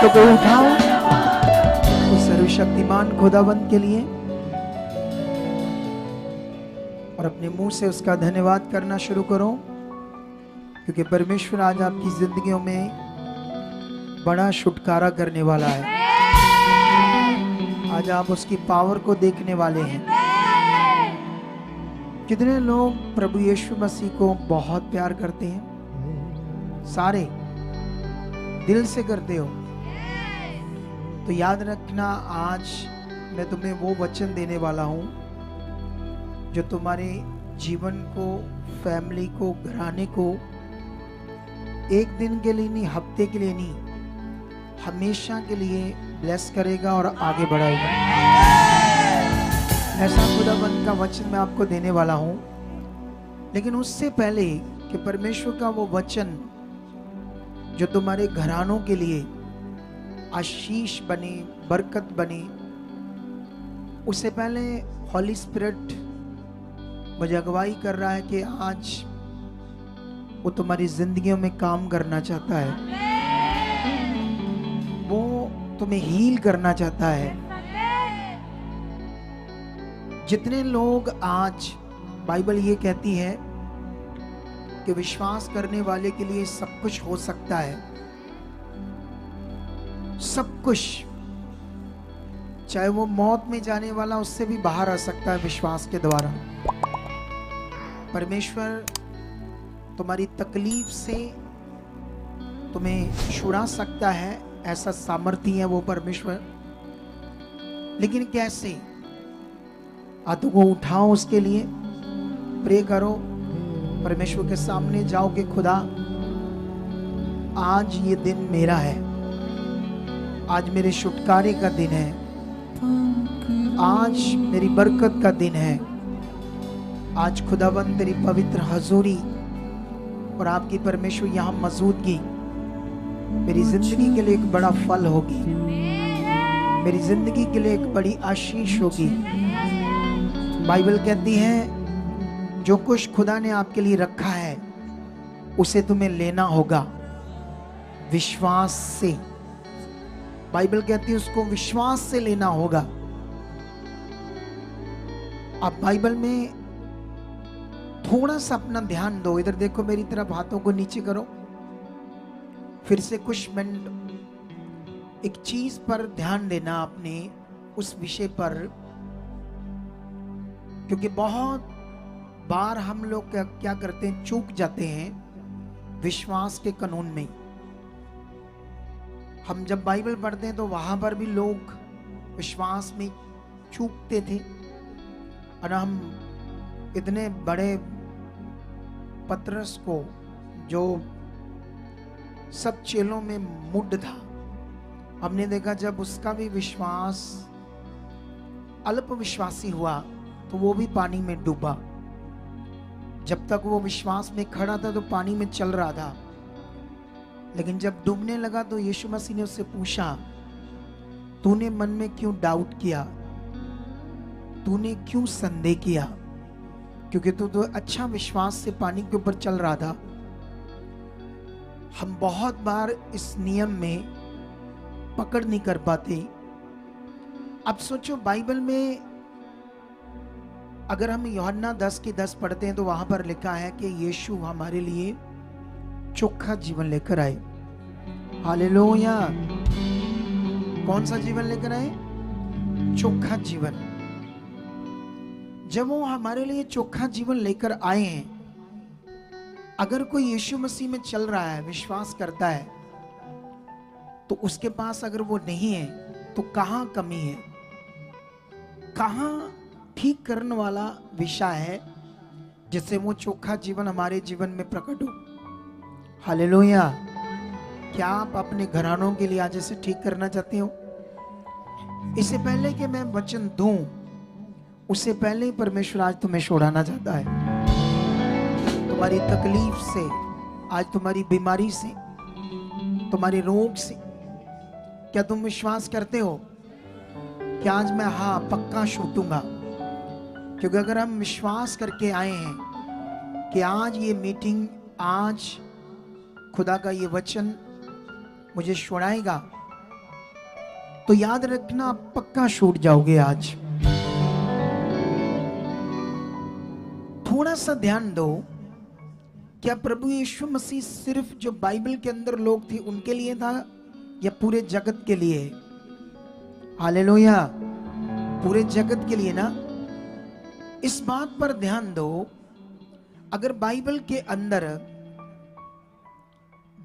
तो को उठाओ उस सर्वशक्तिमान खुदावंत के लिए और अपने मुंह से उसका धन्यवाद करना शुरू करो, क्योंकि परमेश्वर आज आपकी जिंदगियों में बड़ा छुटकारा करने वाला है। आज आप उसकी पावर को देखने वाले हैं। कितने लोग प्रभु यीशु मसीह को बहुत प्यार करते हैं, सारे दिल से करते हो, तो याद रखना आज मैं तुम्हें वो वचन देने वाला हूं जो तुम्हारे जीवन को, फैमिली को, घराने को एक दिन के लिए नहीं, हफ्ते के लिए नहीं, हमेशा के लिए ब्लेस करेगा और आगे बढ़ाएगा। ऐसा खुदावंत का वचन मैं आपको देने वाला हूं। लेकिन उससे पहले कि परमेश्वर का वो वचन जो तुम्हारे घरानों के लिए आशीष बने, बरकत बने, उससे पहले हॉली स्पिरिट मुझे अगुवाई कर रहा है कि आज वो तुम्हारी जिंदगियों में काम करना चाहता है, वो तुम्हें हील करना चाहता है। जितने लोग आज, बाइबल ये कहती है कि विश्वास करने वाले के लिए सब कुछ हो सकता है, सब कुछ, चाहे वो मौत में जाने वाला उससे भी बाहर आ सकता है विश्वास के द्वारा। परमेश्वर तुम्हारी तकलीफ से तुम्हें छुड़ा सकता है, ऐसा सामर्थ्य है वो परमेश्वर। लेकिन कैसे? हाथों को उठाओ, उसके लिए प्रे करो, परमेश्वर के सामने जाओ कि खुदा आज ये दिन मेरा है, आज मेरे छुटकारे का दिन है, आज मेरी बरकत का दिन है, आज खुदावंद तेरी पवित्र हजूरी और आपकी परमेश्वर यहाँ मौजूदगी मेरी जिंदगी के लिए एक बड़ा फल होगी, मेरी जिंदगी के लिए एक बड़ी आशीष होगी। बाइबल कहती है जो कुछ खुदा ने आपके लिए रखा है उसे तुम्हें लेना होगा विश्वास से। बाइबल कहती है उसको विश्वास से लेना होगा। आप बाइबल में थोड़ा सा अपना ध्यान दो, इधर देखो मेरी तरफ, हाथों को नीचे करो, फिर से कुछ मिनट एक चीज पर ध्यान देना, अपने उस विषय पर, क्योंकि बहुत बार हम लोग क्या करते हैं, चूक जाते हैं विश्वास के कानून में। हम जब बाइबल पढ़ते हैं तो वहां पर भी लोग विश्वास में चूकते थे, और हम इतने बड़े पतरस को, जो सब चेलों में मुड था, हमने देखा जब उसका भी विश्वास अल्प विश्वासी हुआ तो वो भी पानी में डूबा। जब तक वो विश्वास में खड़ा था तो पानी में चल रहा था, लेकिन जब डूबने लगा तो यीशु मसीह ने उससे पूछा, तूने मन में क्यों डाउट किया, तूने क्यों संदेह किया? क्योंकि तू तो अच्छा विश्वास से पानी के ऊपर चल रहा था। हम बहुत बार इस नियम में पकड़ नहीं कर पाते। अब सोचो, बाइबल में अगर हम यूहन्ना 10:10 पढ़ते हैं तो वहां पर लिखा है कि यीशु हमारे लिए चोखा जीवन लेकर आए। हालेलुया! कौन सा जीवन लेकर आए? चोखा जीवन। जब वो हमारे लिए चोखा जीवन लेकर आए हैं, अगर कोई यीशु मसीह में चल रहा है, विश्वास करता है, तो उसके पास अगर वो नहीं है तो कहां कमी है, कहां ठीक करने वाला विषय है जिससे वो चोखा जीवन हमारे जीवन में प्रकट हो। हालेलुया! क्या आप अपने घरानों के लिए आज इसे ठीक करना चाहते हो? इससे पहले कि मैं वचन दूं, उससे पहले ही परमेश्वर आज तुम्हें छुड़ाना चाहता है तुम्हारी तकलीफ से, आज तुम्हारी बीमारी से, तुम्हारे रोग से। क्या तुम विश्वास करते हो कि आज मैं पक्का छूटूंगा? क्योंकि अगर हम विश्वास करके आए हैं कि आज ये मीटिंग, आज खुदा का ये वचन मुझे छुड़ाएगा, तो याद रखना आप पक्का छूट जाओगे आज। थोड़ा सा ध्यान दो, क्या प्रभु यीशु मसीह सिर्फ जो बाइबल के अंदर लोग थे उनके लिए था या पूरे जगत के लिए? हालेलुया, पूरे जगत के लिए ना। इस बात पर ध्यान दो, अगर बाइबल के अंदर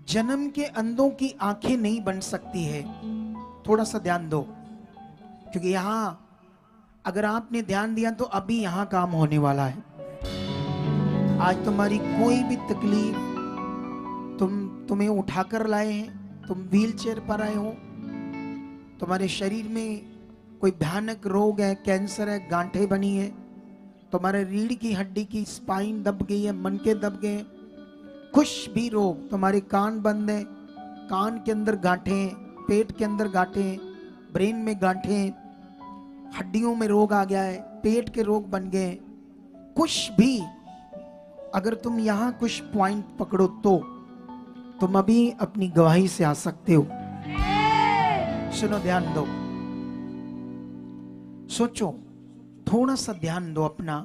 जन्म के अंधों की आंखें नहीं बन सकती है, थोड़ा सा ध्यान दो, क्योंकि यहां अगर आपने ध्यान दिया तो अभी यहां काम होने वाला है। आज तुम्हारी कोई भी तकलीफ तुम्हें उठाकर लाए हैं, तुम व्हील चेयर पर आए हो, तुम्हारे शरीर में कोई भयानक रोग है, कैंसर है, गांठें बनी है, तुम्हारे रीढ़ की हड्डी की स्पाइन दब गई है, मनके दब गए, कुछ भी रोग, तुम्हारे कान बंद है, कान के अंदर गांठें, पेट के अंदर गांठें, ब्रेन में गांठें, हड्डियों में रोग आ गया है, पेट के रोग बन गए, कुछ भी अगर तुम यहां कुछ पॉइंट पकड़ो तो तुम अभी अपनी गवाही से आ सकते हो। सुनो, ध्यान दो, सोचो, थोड़ा सा ध्यान दो अपना।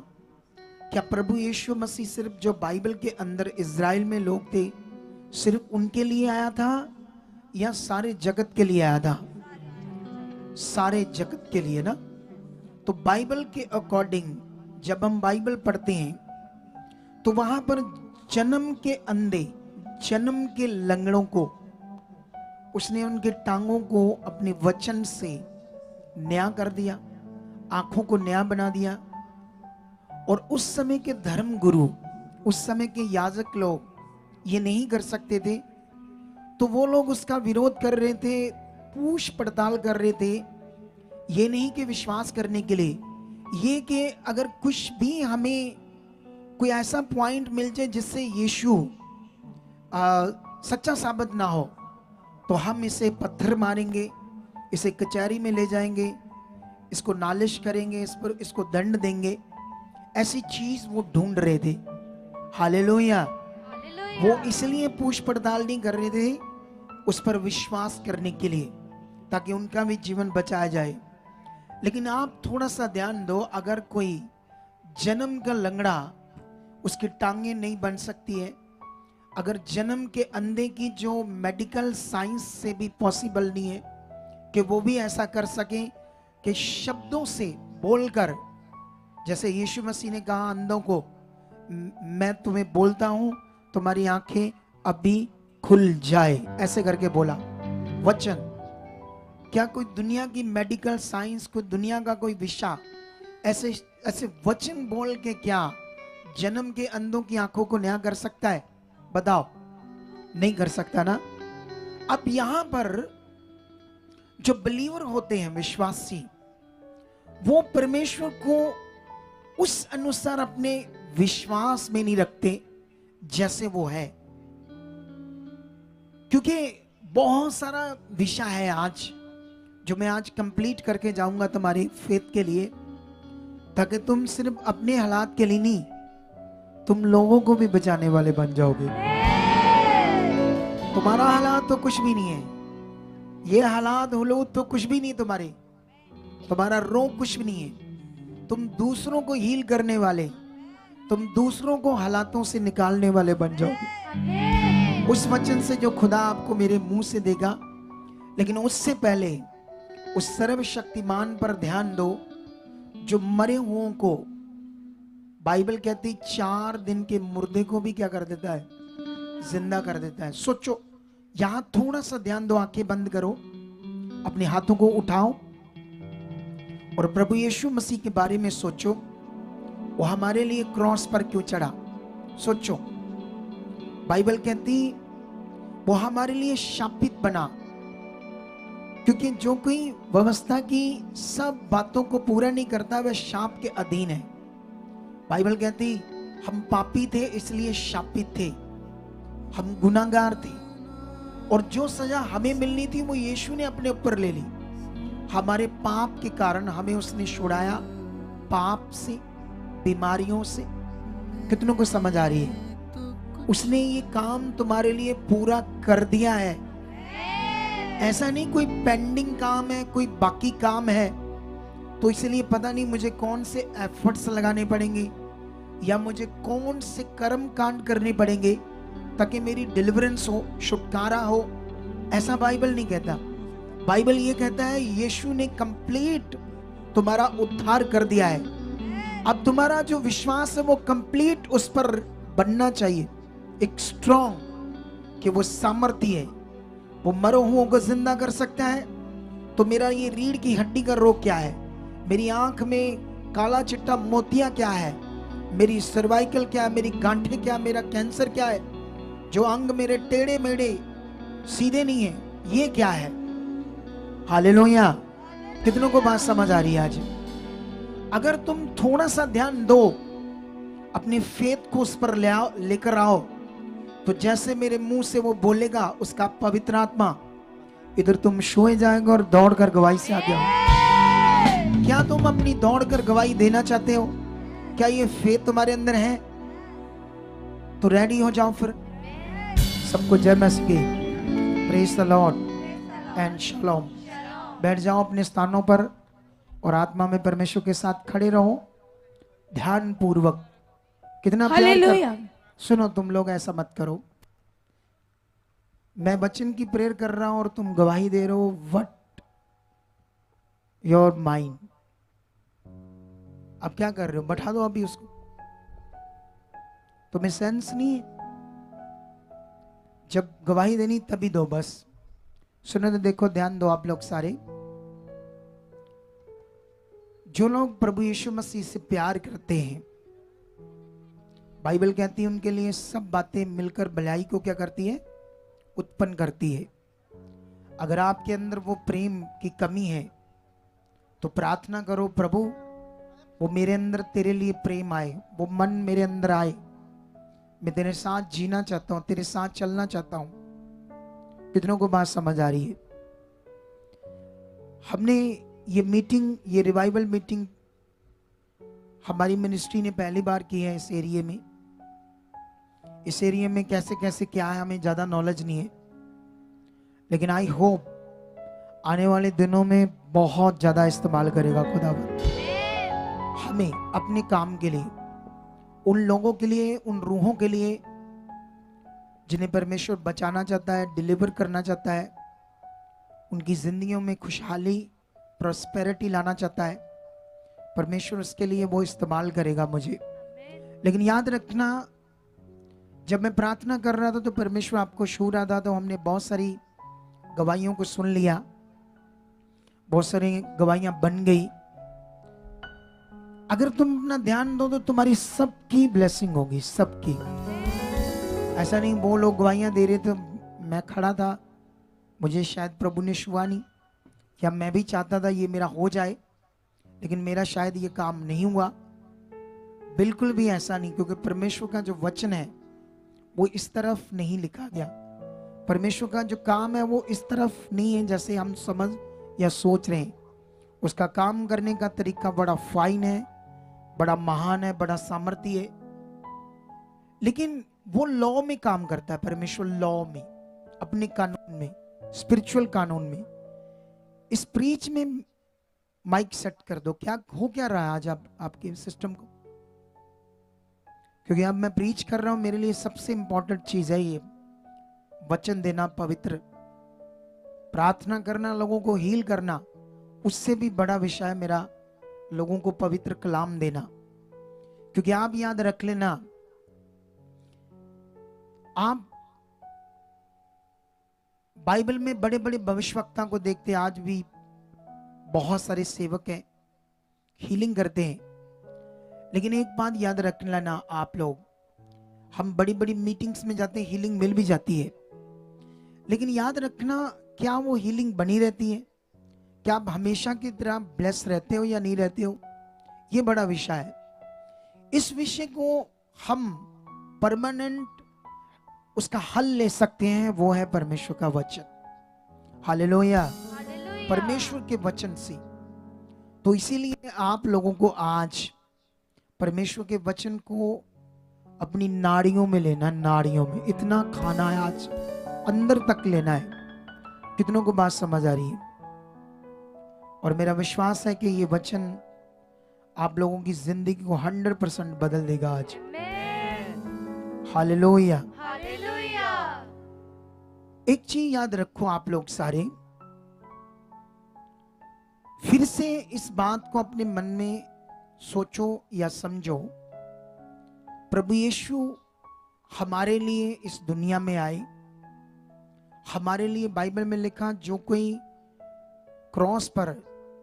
क्या प्रभु यीशु मसीह सिर्फ जो बाइबल के अंदर इज़राइल में लोग थे सिर्फ उनके लिए आया था या सारे जगत के लिए आया था? सारे जगत के लिए ना। तो बाइबल के अकॉर्डिंग जब हम बाइबल पढ़ते हैं तो वहां पर जन्म के अंधे, जन्म के लंगड़ों को उसने उनके टांगों को अपने वचन से नया कर दिया, आंखों को नया बना दिया। और उस समय के धर्म गुरु, उस समय के याजक लोग ये नहीं कर सकते थे, तो वो लोग उसका विरोध कर रहे थे, पूछ पड़ताल कर रहे थे। ये नहीं कि विश्वास करने के लिए, ये कि अगर कुछ भी हमें कोई ऐसा पॉइंट मिल जाए जिससे यीशु सच्चा साबित ना हो तो हम इसे पत्थर मारेंगे, इसे कचहरी में ले जाएंगे, इसको नालिश करेंगे, इस पर इसको दंड देंगे। ऐसी चीज वो ढूंढ रहे थे। हालेलुया। वो इसलिए पूछ पड़ताल नहीं कर रहे थे, उस पर विश्वास करने के लिए, ताकि उनका भी जीवन बचाया जाए। लेकिन आप थोड़ा सा ध्यान दो, अगर कोई जन्म का लंगड़ा, उसकी टांगें नहीं बन सकती है, अगर जन्म के अंधे की जो मेडिकल साइंस से भी पॉसिबल नहीं है कि वो भी ऐसा कर सके कि शब्दों से बोलकर, जैसे यीशु मसीह ने कहा अंधों को, मैं तुम्हें बोलता हूं तुम्हारी आंखें अभी खुल जाए, ऐसे करके बोला वचन। क्या कोई दुनिया की मेडिकल साइंस, कोई दुनिया का कोई विषय ऐसे ऐसे वचन बोल के क्या जन्म के अंधों की आंखों को नया कर सकता है? बताओ, नहीं कर सकता ना। अब यहां पर जो बिलीवर होते हैं, विश्वासी, वो परमेश्वर को उस अनुसार अपने विश्वास में नहीं रखते जैसे वो है, क्योंकि बहुत सारा विषय है आज जो मैं आज कंप्लीट करके जाऊंगा तुम्हारी फेथ के लिए, ताकि तुम सिर्फ अपने हालात के लिए नहीं, तुम लोगों को भी बचाने वाले बन जाओगे। तुम्हारा हालात तो कुछ भी नहीं है, ये हालात हो लो तो कुछ भी नहीं, तुम्हारा रोग कुछ भी नहीं है। तुम दूसरों को हील करने वाले, तुम दूसरों को हालातों से निकालने वाले बन जाओगे उस वचन से जो खुदा आपको मेरे मुंह से देगा। लेकिन उससे पहले उस सर्वशक्तिमान पर ध्यान दो, जो मरे हुओं को, बाइबल कहती 4 दिन के मुर्दे को भी क्या कर देता है? जिंदा कर देता है। सोचो, यहां थोड़ा सा ध्यान दो, आंखें बंद करो, अपने हाथों को उठाओ और प्रभु यीशु मसीह के बारे में सोचो। वो हमारे लिए क्रॉस पर क्यों चढ़ा? सोचो, बाइबल कहती वो हमारे लिए शापित बना, क्योंकि जो कोई व्यवस्था की सब बातों को पूरा नहीं करता वह शाप के अधीन है। बाइबल कहती हम पापी थे इसलिए शापित थे, हम गुनाहगार थे, और जो सजा हमें मिलनी थी वो यीशु ने अपने ऊपर ले ली। हमारे पाप के कारण हमें उसने छुड़ाया, पाप से, बीमारियों से। कितनों को समझ आ रही है? उसने ये काम तुम्हारे लिए पूरा कर दिया है। ऐसा नहीं कोई पेंडिंग काम है, कोई बाकी काम है तो इसलिए पता नहीं मुझे कौन से एफर्ट्स लगाने पड़ेंगे या मुझे कौन से कर्म कांड करने पड़ेंगे ताकि मेरी डिलीवरेंस हो, छुटकारा हो। ऐसा बाइबल नहीं कहता। बाइबल ये कहता है यीशु ने कंप्लीट तुम्हारा उद्धार कर दिया है। अब तुम्हारा जो विश्वास है वो कंप्लीट उस पर बनना चाहिए, एक स्ट्रॉन्ग, कि वो सामर्थ्य है, वो मरो हुओं को जिंदा कर सकता है। तो मेरा ये रीढ़ की हड्डी का रोग क्या है, मेरी आंख में काला चिट्टा मोतिया क्या है, मेरी सर्वाइकल क्या है, मेरी गांठें क्या, मेरा कैंसर क्या है, जो अंग मेरे टेढ़े मेढ़े सीधे नहीं है, ये क्या है। हालेलुया। कितनों को बात समझ आ रही है आज? अगर तुम थोड़ा सा ध्यान दो, अपने फेथ को उस पर लेकर आओ, तो जैसे मेरे मुंह से वो बोलेगा उसका पवित्र आत्मा, इधर तुम सोए जाएगा और दौड़कर गवाही से आगे आओ। क्या तुम अपनी दौड़कर गवाही देना चाहते हो? क्या ये फेथ तुम्हारे अंदर है? तो रेडी हो जाओ फिर। सबको जय मसीह की। Praise the Lord and shalom. बैठ जाओ अपने स्थानों पर और आत्मा में परमेश्वर के साथ खड़े रहो ध्यान पूर्वक। कितना प्यार सुनो, तुम लोग ऐसा मत करो, मैं वचन की प्रेयर कर रहा हूं और तुम गवाही दे रहे हो व्हाट योर माइंड। अब क्या कर रहे हो? बैठा दो अभी उसको। तुम्हें सेंस नहीं है? जब गवाही देनी तभी दो बस। सुनो तो देखो, ध्यान दो आप लोग सारे। जो लोग प्रभु यीशु मसीह से प्यार करते हैं, बाइबल कहती है उनके लिए सब बातें मिलकर भलाई को क्या करती है? उत्पन्न करती है। अगर आपके अंदर वो प्रेम की कमी है तो प्रार्थना करो, प्रभु वो मेरे अंदर तेरे लिए प्रेम आए, वो मन मेरे अंदर आए, मैं तेरे साथ जीना चाहता हूं, तेरे साथ चलना चाहता हूं। कितनों को बात समझ आ रही है? हमने ये मीटिंग, ये रिवाइवल मीटिंग हमारी मिनिस्ट्री ने पहली बार की है इस एरिया में। इस एरिया में कैसे कैसे क्या है हमें ज्यादा नॉलेज नहीं है, लेकिन आई होप आने वाले दिनों में बहुत ज्यादा इस्तेमाल करेगा खुदावंद हमें अपने काम के लिए, उन लोगों के लिए, उन रूहों के लिए जिन्हें परमेश्वर बचाना चाहता है, डिलीवर करना चाहता है, उनकी जिंदगियों में खुशहाली, प्रॉस्पेरिटी लाना चाहता है। परमेश्वर उसके लिए वो इस्तेमाल करेगा मुझे। लेकिन याद रखना, जब मैं प्रार्थना कर रहा था तो परमेश्वर आपको छू रहा था, तो हमने बहुत सारी गवाहियों को सुन लिया, बहुत सारी गवाहियां बन गई। अगर तुम अपना ध्यान दो तो तुम्हारी सबकी ब्लेसिंग होगी, सबकी। ऐसा नहीं वो लोग गवाहियां दे रहे थे, मैं खड़ा था, मुझे शायद प्रभु ने छुआ नहीं, या मैं भी चाहता था ये मेरा हो जाए, लेकिन मेरा शायद ये काम नहीं हुआ। बिल्कुल भी ऐसा नहीं, क्योंकि परमेश्वर का जो वचन है वो इस तरफ नहीं लिखा गया। परमेश्वर का जो काम है वो इस तरफ नहीं है जैसे हम समझ या सोच रहे हैं। उसका काम करने का तरीका बड़ा फाइन है, बड़ा महान है, बड़ा सामर्थ्य है, लेकिन वो लॉ में काम करता है। परमेश्वर लॉ में, अपने कानून में, स्पिरिचुअल कानून में। इस प्रीच में माइक सेट कर दो। क्या हो क्या रहा है आज आपके सिस्टम को? क्योंकि अब मैं प्रीच कर रहा हूं, मेरे लिए सबसे इंपॉर्टेंट चीज है ये वचन देना, पवित्र प्रार्थना करना, लोगों को हील करना। उससे भी बड़ा विषय है मेरा लोगों को पवित्र कलाम देना। क्योंकि आप याद रख लेना, आप बाइबल में बड़े बड़े भविष्यवक्ता को देखते, आज भी बहुत सारे सेवक हैं, हीलिंग करते हैं, लेकिन एक बात याद रख लेना आप लोग, हम बड़ी बड़ी मीटिंग्स में जाते हैं, हीलिंग मिल भी जाती है, लेकिन याद रखना, क्या वो हीलिंग बनी रहती है? क्या आप हमेशा की तरह ब्लेस रहते हो या नहीं रहते हो? ये बड़ा विषय है। इस विषय को हम परमानेंट उसका हल ले सकते हैं, वो है परमेश्वर का वचन। हालेलुया। परमेश्वर के वचन से। तो इसीलिए आप लोगों को आज परमेश्वर के वचन को अपनी नाड़ियों में लेना, नाड़ियों में इतना खाना है, आज अंदर तक लेना है। कितनों को बात समझ आ रही है? और मेरा विश्वास है कि ये वचन आप लोगों की जिंदगी को 100% बदल देगा आज। हालेलुया। हालेलुया। एक चीज याद रखो आप लोग सारे, फिर से इस बात को अपने मन में सोचो या समझो। प्रभु यीशु हमारे लिए इस दुनिया में आए, हमारे लिए बाइबल में लिखा जो कोई क्रॉस पर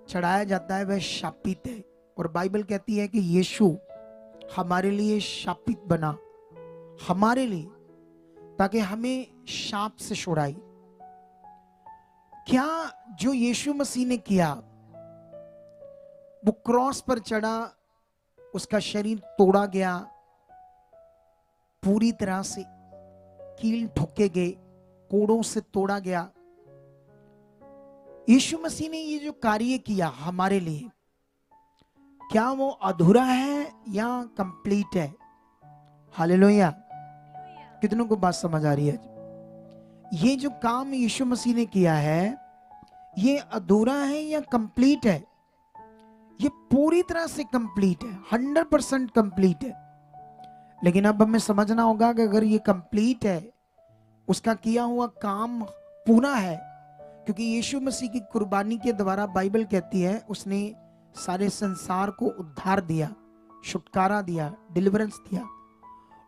चढ़ाया जाता है वह शापित है। और बाइबल कहती है कि यीशु हमारे लिए शापित बना, हमारे लिए, ताकि हमें शाप से छुड़ाई। क्या जो यीशु मसीह ने किया, वो क्रॉस पर चढ़ा, उसका शरीर तोड़ा गया, पूरी तरह से कील ठोके गए, कोड़ों से तोड़ा गया। यीशु मसीह ने ये जो कार्य किया हमारे लिए, क्या वो अधूरा है या कंप्लीट है? हालेलुया। कितनों को बात समझ आ रही है? ये जो काम यीशु मसीह ने किया है, ये अधूरा है या कंप्लीट है? ये पूरी तरह से कंप्लीट है, 100% कंप्लीट है। लेकिन अब हमें समझना होगा कि अगर ये कंप्लीट है, उसका किया हुआ काम पूरा है, क्योंकि यीशु मसीह की कुर्बानी के द्वारा बाइबल कहती है उसने सारे संसार को उद्धार दिया, छुटकारा दिया, डिलीवरेंस दिया,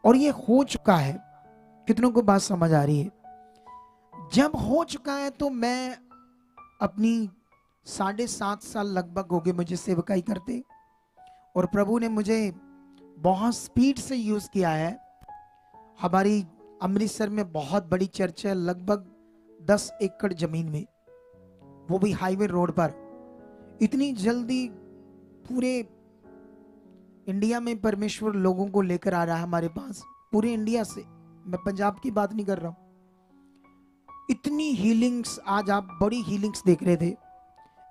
और ये हो चुका है। कितनों को बात समझ आ रही है? जब हो चुका है तो मैं अपनी 7.5 साल लगभग हो गए मुझे सेवकाई करते, और प्रभु ने मुझे बहुत स्पीड से यूज किया है। हमारी अमृतसर में बहुत बड़ी चर्च है, लगभग 10 एकड़ जमीन में, वो भी हाईवे रोड पर। इतनी जल्दी पूरे इंडिया में परमेश्वर लोगों को लेकर आ रहा है हमारे पास, पूरे इंडिया से, मैं पंजाब की बात नहीं कर रहा हूं। इतनी हीलिंग्स, आज आप बड़ी हीलिंग्स देख रहे थे।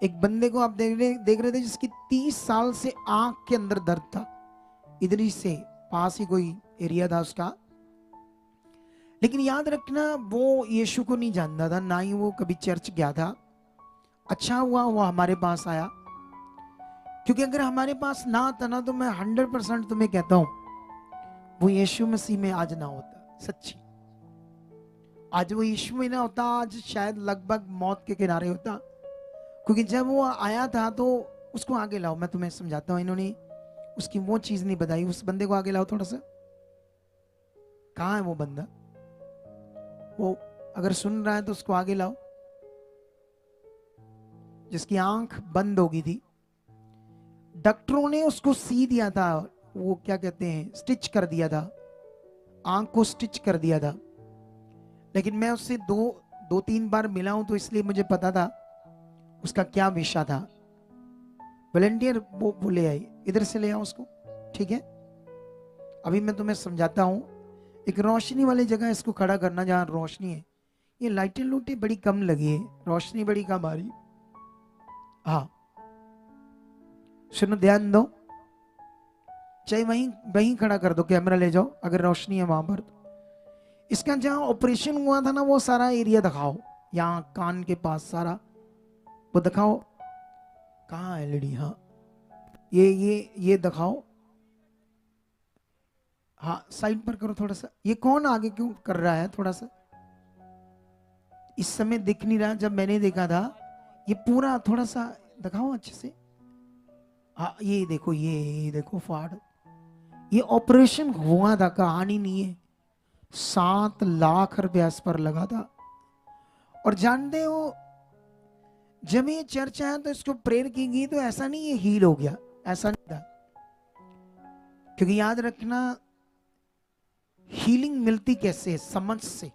एक बंदे को आप देख रहे थे जिसकी 30 साल से आंख के अंदर दर्द था, इधर ही से पास ही कोई एरिया था उसका। लेकिन याद रखना, वो यीशु को नहीं जानता था, ना ही वो कभी चर्च गया था। अच्छा हुआ वो हमारे पास आया, क्योंकि अगर हमारे पास ना आता ना, तो मैं 100% तुम्हें कहता हूं वो यीशु मसीह में आज ना होता। सच्ची, आज वो यीशु में ना होता, आज शायद लगभग मौत के किनारे होता। क्योंकि जब वो आया था तो उसको आगे लाओ, मैं तुम्हें समझाता हूं। इन्होंने उसकी वो चीज नहीं बताई। उस बंदे को आगे लाओ थोड़ा सा। कहाँ है वो बंदा? वो अगर सुन रहा है तो उसको आगे लाओ, जिसकी आंख बंद हो गई थी। डॉक्टरों ने उसको सी दिया था, वो क्या कहते हैं, स्टिच कर दिया था, आंख को स्टिच कर दिया था। लेकिन मैं उससे दो तीन बार मिला हूं, तो इसलिए मुझे पता था उसका क्या विषय था। वॉलंटियर वो ले आई, इधर से ले आओ उसको, ठीक है? अभी मैं तुम्हें समझाता हूं। एक रोशनी वाली जगह इसको खड़ा करना जहां रोशनी है। ये लाइटें लूटें बड़ी कम लगी है, रोशनी बड़ी कम आ रही। हाँ सुनो, ध्यान दो, चाहे वहीं खड़ा कर दो, कैमरा ले जाओ अगर रोशनी है वहां पर। तो इसका जहां ऑपरेशन हुआ था ना, वो सारा एरिया दिखाओ, यहाँ कान के पास सारा वो दिखाओ। कहाँ है लेडी? हाँ ये दिखाओ। हाँ साइड पर करो थोड़ा सा। ये कौन आगे क्यों कर रहा है? थोड़ा सा इस समय दिख नहीं रहा, जब मैंने देखा था। ये पूरा थोड़ा सा दिखाओ अच्छे से। हाँ ये देखो, ये देखो फाड़। ये ऑपरेशन हुआ था, कहानी नहीं है। 7 लाख रुपया इस पर लगा था। और जानते हो, जब ये चर्च आया तो इसको प्रेयर की गई, तो ऐसा नहीं ये हील हो गया, ऐसा नहीं था। क्योंकि याद रखना, हीलिंग मिलती कैसे है? समझ से।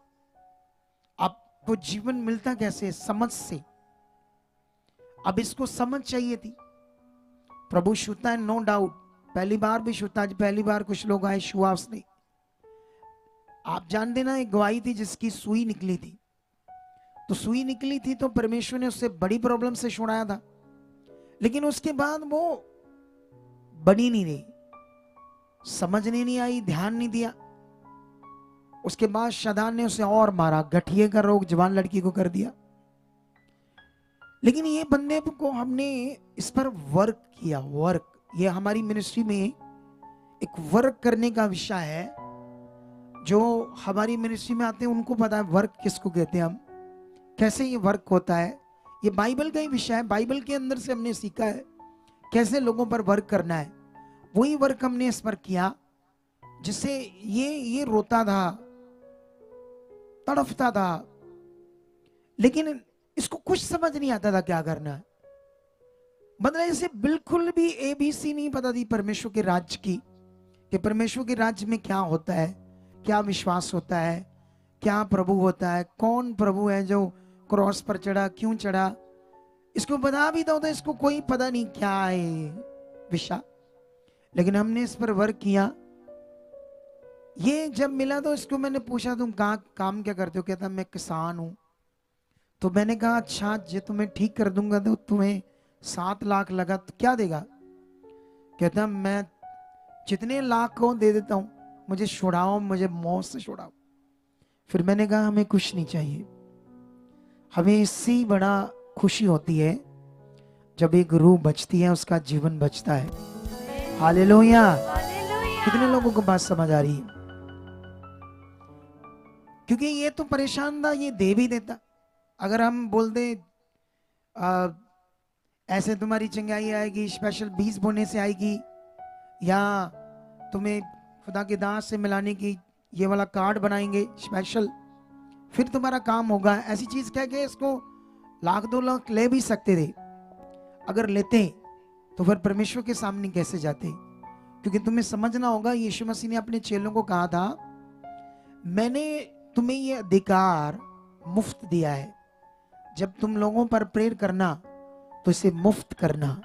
आपको जीवन मिलता कैसे है? समझ से। अब इसको समझ चाहिए थी। प्रभु छूता है, नो डाउट, पहली बार भी छूता। आज पहली बार कुछ लोग आए, छुआ उसने। आप जानते ना, एक गवाही थी जिसकी सुई निकली थी। तो सुई निकली थी तो परमेश्वर ने उससे बड़ी प्रॉब्लम से छुड़ाया था, लेकिन उसके बाद वो बनी नहीं रही, समझने नहीं आई, ध्यान नहीं दिया। उसके बाद शैतान ने उसे और मारा, गठिए का रोग जवान लड़की को कर दिया। लेकिन ये बंदे को हमने इस पर वर्क किया। वर्क, ये हमारी मिनिस्ट्री में एक वर्क करने का विषय है। जो हमारी मिनिस्ट्री में आते हैं उनको पता है वर्क किसको कहते हैं, हम कैसे ये वर्क होता है। ये बाइबल का ही विषय है, बाइबल के अंदर से हमने सीखा है कैसे लोगों पर वर्क करना है। वही वर्क हमने इस पर किया, जिससे ये रोता था, तड़फता था, लेकिन इसको कुछ समझ नहीं आता था क्या करना है। मतलब इसे बिल्कुल भी ABC नहीं पता थी परमेश्वर के राज्य की, कि परमेश्वर के राज्य में क्या होता है, क्या विश्वास होता है, क्या प्रभु होता है, कौन प्रभु है जो क्रॉस पर चढ़ा, क्यों चढ़ा। इसको बता भी दो तो इसको कोई पता नहीं क्या है विषय। लेकिन हमने इस पर वर्क किया। ये जब मिला तो इसको मैंने पूछा तुम कहाँ काम क्या करते हो, कहता मैं किसान हूं। तो मैंने कहा अच्छा, जे तुम्हें ठीक कर दूंगा तो तुम्हें 7 लाख लगा तो क्या देगा। कहता मैं जितने लाख को दे देता हूं, मुझे छुड़ाओ, मुझे मौत से छुड़ाओ। फिर मैंने कहा हमें कुछ नहीं चाहिए, हमें इससे बड़ा खुशी होती है जब एक रूह बचती है, उसका जीवन बचता है। हालेलुया। कितने लोगों को बात समझ आ रही है? क्योंकि ये तो परेशान था, ये दे भी देता। अगर हम बोल दे ऐसे तुम्हारी चंगाई आएगी, स्पेशल 20 बोने से आएगी, या तुम्हें खुदा के दास से मिलाने की ये वाला कार्ड बनाएंगे स्पेशल, फिर तुम्हारा काम होगा, ऐसी चीज कह के इसको 1-2 लाख ले भी सकते थे। अगर लेते तो फिर परमेश्वर के सामने कैसे जाते? क्योंकि तुम्हें समझना होगा, यीशु मसीह ने अपने चेलों को कहा था मैंने तुम्हें ये अधिकार मुफ्त दिया है, जब तुम लोगों पर प्रेयर करना तो इसे मुफ्त करना।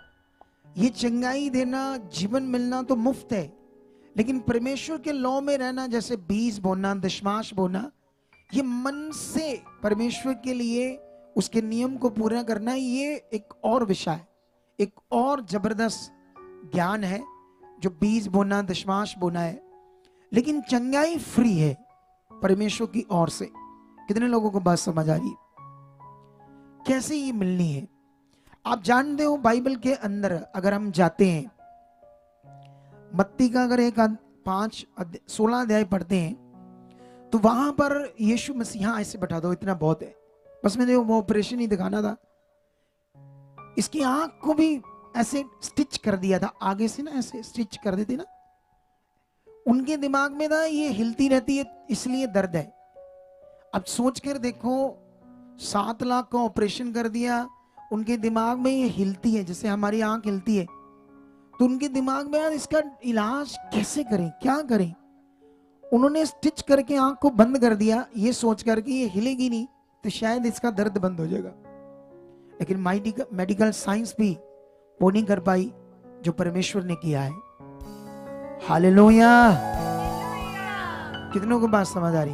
ये चंगाई देना, जीवन मिलना तो मुफ्त है, लेकिन परमेश्वर के लॉ में रहना, जैसे बीज बोना, दशमांश बोना, ये मन से परमेश्वर के लिए उसके नियम को पूरा करना, ये एक और विषय है, एक और जबरदस्त ज्ञान है जो बीज बोना, दशमांश बोना है। लेकिन चंगाई फ्री है परमेश्वर की ओर से। कितने लोगों को बात समझ आ रही है? कैसे ये मिलनी है? आप जानते हो बाइबल के अंदर अगर हम जाते हैं, मत्ती का अगर 16 अध्याय पढ़ते हैं तो वहां पर यीशु मसीहा, ऐसे बैठा दो इतना बहुत है, बस मैंने वो ऑपरेशन ही दिखाना था। इसकी आंख को भी ऐसे स्टिच कर दिया था, आगे से ना ऐसे स्टिच कर देते ना। उनके दिमाग में था ये हिलती रहती है इसलिए दर्द है। अब सोच कर देखो, 7 लाख का ऑपरेशन कर दिया, उनके दिमाग में ये हिलती है जैसे हमारी आंख हिलती है, तो उनके दिमाग में यार इसका इलाज कैसे करें, क्या करें। उन्होंने स्टिच करके आंख को बंद कर दिया, ये सोच कर कि ये हिलेगी नहीं तो शायद इसका दर्द बंद हो जाएगा। लेकिन मेडिकल साइंस भी वो नहीं कर पाई जो परमेश्वर ने किया है। हालेलुया। कितनों को बात समझ आ रही?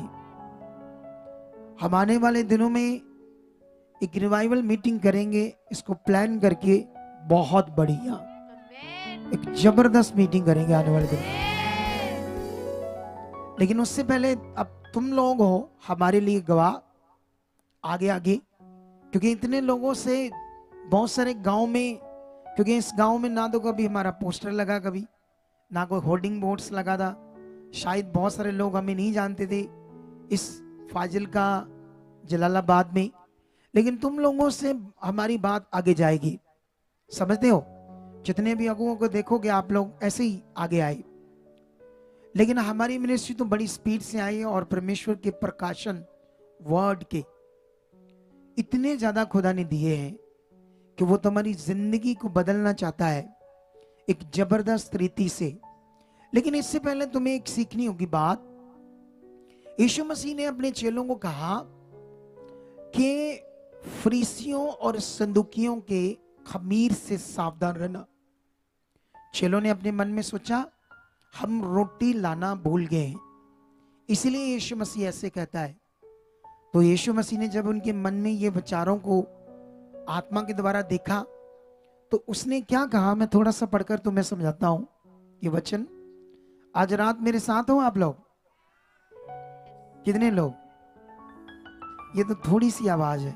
हम आने वाले दिनों में एक रिवाइवल मीटिंग करेंगे, इसको प्लान करके, बहुत बढ़िया एक जबरदस्त मीटिंग करेंगे आने वाले दिन। लेकिन उससे पहले अब तुम लोग हो हमारे लिए गवाह, आगे आगे, क्योंकि इतने लोगों से बहुत सारे गांव में, क्योंकि इस गांव में ना तो कभी हमारा पोस्टर लगा, कभी ना कोई होर्डिंग बोर्ड्स लगा था, शायद बहुत सारे लोग हमें नहीं जानते थे इस फाजिल्का जलालाबाद में। लेकिन तुम लोगों से हमारी बात आगे जाएगी, समझते हो? जितने भी अगुओं को देखोगे आप लोग ऐसे ही आगे आए। लेकिन हमारी मिनिस्ट्री तो बड़ी स्पीड से आई है, और परमेश्वर के प्रकाशन वर्ड के इतने ज्यादा खुदा ने दिए हैं कि वो तुम्हारी जिंदगी को बदलना चाहता है एक जबरदस्त रीति से। लेकिन इससे पहले तुम्हें एक सीखनी होगी बात। यीशु मसीह ने अपने चेलों को कहा कि फरीसियों और सदूकियों के खमीर से सावधान रहना। चेलों ने अपने मन में सोचा हम रोटी लाना भूल गए हैं, इसलिए यीशु मसीह ऐसे कहता है। तो यीशु मसीह ने जब उनके मन में ये विचारों को आत्मा के द्वारा देखा तो उसने क्या कहा, मैं थोड़ा सा पढ़कर तुम्हें समझाता हूं ये वचन। आज रात मेरे साथ हो आप लोग? कितने लोग? ये तो थोड़ी सी आवाज है।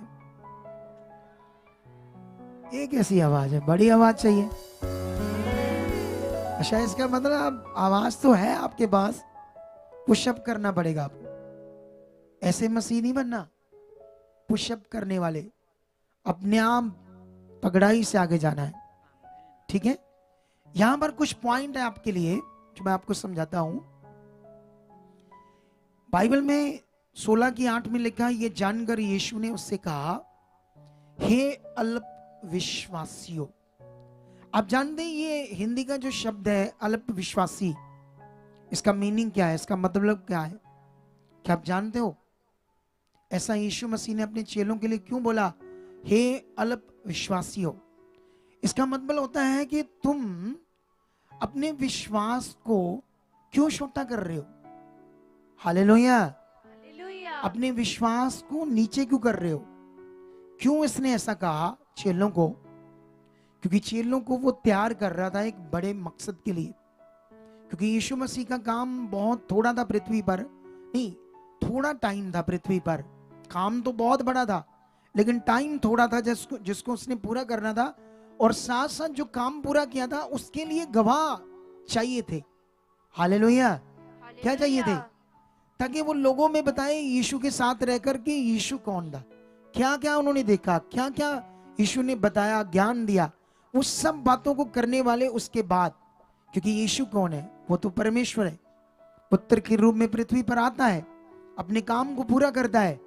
ये कैसी आवाज है, बड़ी आवाज चाहिए। अच्छा, इसका मतलब आवाज तो है आपके पास, पुशअप करना पड़ेगा आपको। ऐसे मसीह नहीं बनना, पुशअप करने वाले, अपने आप तगड़ाई से आगे जाना है। ठीक है, यहां पर कुछ पॉइंट है आपके लिए जो मैं आपको समझाता हूं। बाइबल में 16:8 में लिखा, ये जानकर यीशु ने उससे कहा, हे अल्प विश्वासियों। आप जानते हैं ये हिंदी का जो शब्द है अल्प विश्वासी, इसका मीनिंग क्या है, इसका मतलब क्या है, क्या आप जानते हो? ऐसा यीशु मसीह ने अपने चेलों के लिए क्यों बोला, हे अल्प विश्वासियों? इसका मतलब होता है कि तुम अपने विश्वास को क्यों छोटा कर रहे हो? हालेलुया। अपने विश्वास को नीचे क्यों कर रहे हो? क्यों इसने ऐसा कहा चेलों को? क्योंकि चेलों को वो तैयार कर रहा था एक बड़े मकसद के लिए। क्योंकि यीशु मसीह का काम बहुत थोड़ा था पृथ्वी पर, नहीं, थोड़ा टाइम था पृथ्वी पर। काम तो बहुत बड़ा था, लेकिन टाइम थोड़ा था जिसको उसने पूरा करना था। और साथ साथ जो काम पूरा किया था उसके लिए गवाह चाहिए थे। हालेलुया। क्या चाहिए थे? ताकि वो लोगों में बताए यीशु के साथ रहकर कि यीशु कौन था, क्या क्या उन्होंने देखा, क्या क्या यीशु ने बताया, ज्ञान दिया, उस सब बातों को करने वाले उसके बाद। क्योंकि यीशु कौन है? वो तो परमेश्वर है, पुत्र के रूप में पृथ्वी पर आता है, अपने काम को पूरा करता है,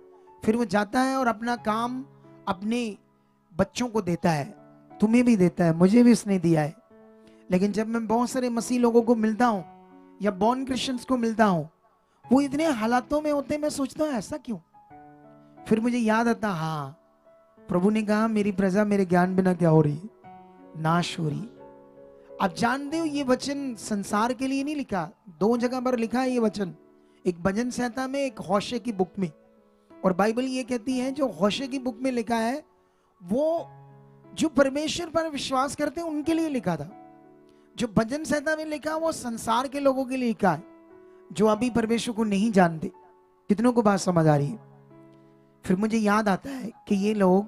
फिर वो जाता है और अपना काम अपने बच्चों को देता है। तुम्हें भी देता है, मुझे भी इसने दिया है। लेकिन जब मैं बहुत सारे मसीह लोगों को मिलता हूं या बॉर्न क्रिश्चियंस को मिलता हूं, वो इतने हालातों में होते हैं, मैं सोचता हूं ऐसा क्यों? फिर मुझे याद आता, हाँ, प्रभु ने कहा मेरी प्रजा मेरे ज्ञान बिना क्या हो रही है, नाश हो रही। आप जानते हो ये वचन संसार के लिए नहीं लिखा, दो जगह पर लिखा है ये वचन, एक भजन संहिता में, एक होशे की बुक में। और बाइबल ये कहती है जो होशे की बुक में लिखा है वो जो परमेश्वर पर विश्वास करते हैं उनके लिए लिखा था। जो भजन संहिता में लिखा वो संसार के लोगों के लिए लिखा है, जो अभी परमेश्वर को नहीं जानते। कितनों को बात समझ आ रही है? फिर मुझे याद आता है कि ये लोग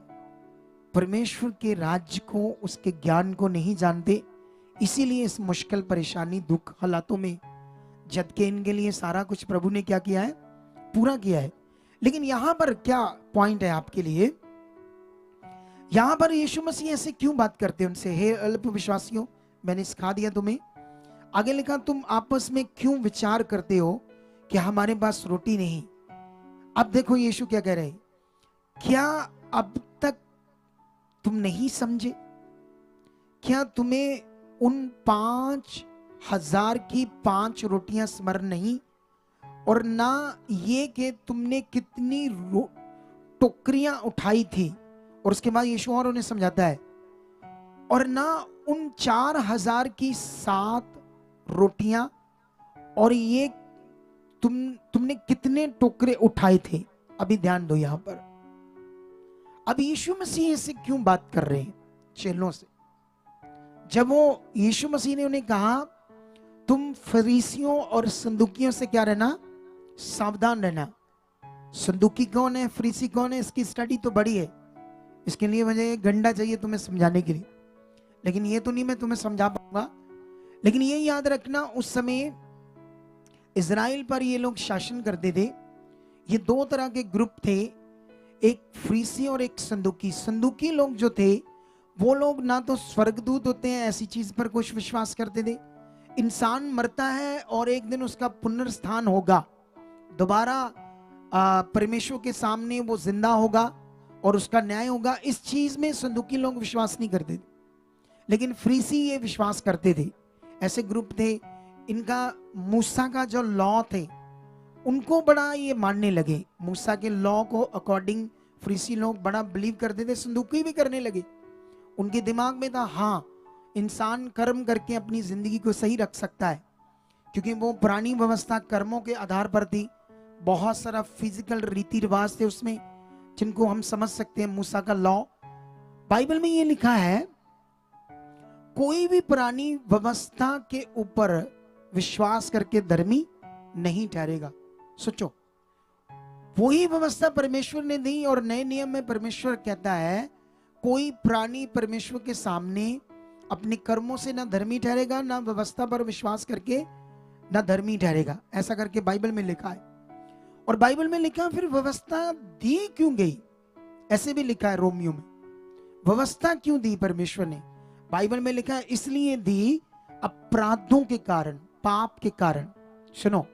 परमेश्वर के राज्य को, उसके ज्ञान को नहीं जानते, इसीलिए इस मुश्किल, परेशानी, दुख, हालातों में, जबकि इनके लिए सारा कुछ प्रभु ने क्या किया है, पूरा किया है। लेकिन यहां पर क्या पॉइंट है आपके लिए? यहां पर यीशु मसीह ऐसे क्यों बात करते हैं उनसे, हे अल्प विश्वासियों, मैंने सिखा दिया तुम्हें। आगे लिखा, तुम आपस में क्यों विचार करते हो कि हमारे पास रोटी नहीं। अब देखो यीशु क्या कह रहे हैं, क्या अब तक तुम नहीं समझे? क्या तुम्हें उन 5,000 की 5 रोटियां स्मरण नहीं? और ना ये कि तुमने कितनी टोकरियां उठाई थी? और उसके बाद यीशु और उन्हें समझाता है, और ना उन 4,000 की 7 रोटियां, और ये तुमने कितने टोकरे उठाए थे? अभी ध्यान दो यहां पर। अब यीशु मसीह से क्यों बात कर रहे हैं चेलों से? जब वो यीशु मसीह ने उन्हें कहा तुम फरीसियों और सदूकियों से क्या रहना, सावधान रहना। सदूकी कौन है, फरीसी कौन है, इसकी स्टडी तो बड़ी है, इसके लिए मुझे एक घंटा चाहिए तुम्हें समझाने के लिए, लेकिन ये तो नहीं मैं तुम्हें समझा पाऊंगा। लेकिन ये याद रखना, उस समय इजराइल पर ये लोग शासन करते थे। ये दो तरह के ग्रुप थे, एक फरीसी और एक सदूकी। सदूकी लोग जो थे वो लोग ना तो स्वर्गदूत होते हैं ऐसी चीज पर कुछ विश्वास करते थे, इंसान मरता है और एक दिन उसका पुनर्स्थान होगा, दोबारा परमेश्वर के सामने वो जिंदा होगा और उसका न्याय होगा, इस चीज में सदूकी लोग विश्वास नहीं करते थे। लेकिन फरीसी ये विश्वास करते थे। ऐसे ग्रुप थे, इनका मूसा का जो लॉ थे उनको बड़ा ये मानने लगे, मूसा के लॉ को अकॉर्डिंग फरीसी लोग बड़ा बिलीव करते थे, सदूकी भी करने लगे। उनके दिमाग में था हाँ, इंसान कर्म करके अपनी जिंदगी को सही रख सकता है, क्योंकि वो पुरानी व्यवस्था कर्मों के आधार पर थी। बहुत सारा फिजिकल रीति रिवाज थे उसमें जिनको हम समझ सकते हैं मूसा का लॉ। बाइबल में ये लिखा है कोई भी पुरानी व्यवस्था के ऊपर विश्वास करके धर्मी नहीं ठहरेगा। सोचो, वही व्यवस्था परमेश्वर ने दी और नए नियम में परमेश्वर कहता है कोई प्राणी परमेश्वर के सामने अपने कर्मों से ना धर्मी ठहरेगा, ना व्यवस्था पर विश्वास करके ना धर्मी ठहरेगा, ऐसा करके बाइबल में लिखा है। और बाइबल में लिखा फिर व्यवस्था दी क्यों गई, ऐसे भी लिखा है रोमियो में। व्यवस्था क्यों दी परमेश्वर ने? बाइबल में लिखा है इसलिए दी अपराधों के कारण, पाप के कारण। सुनो,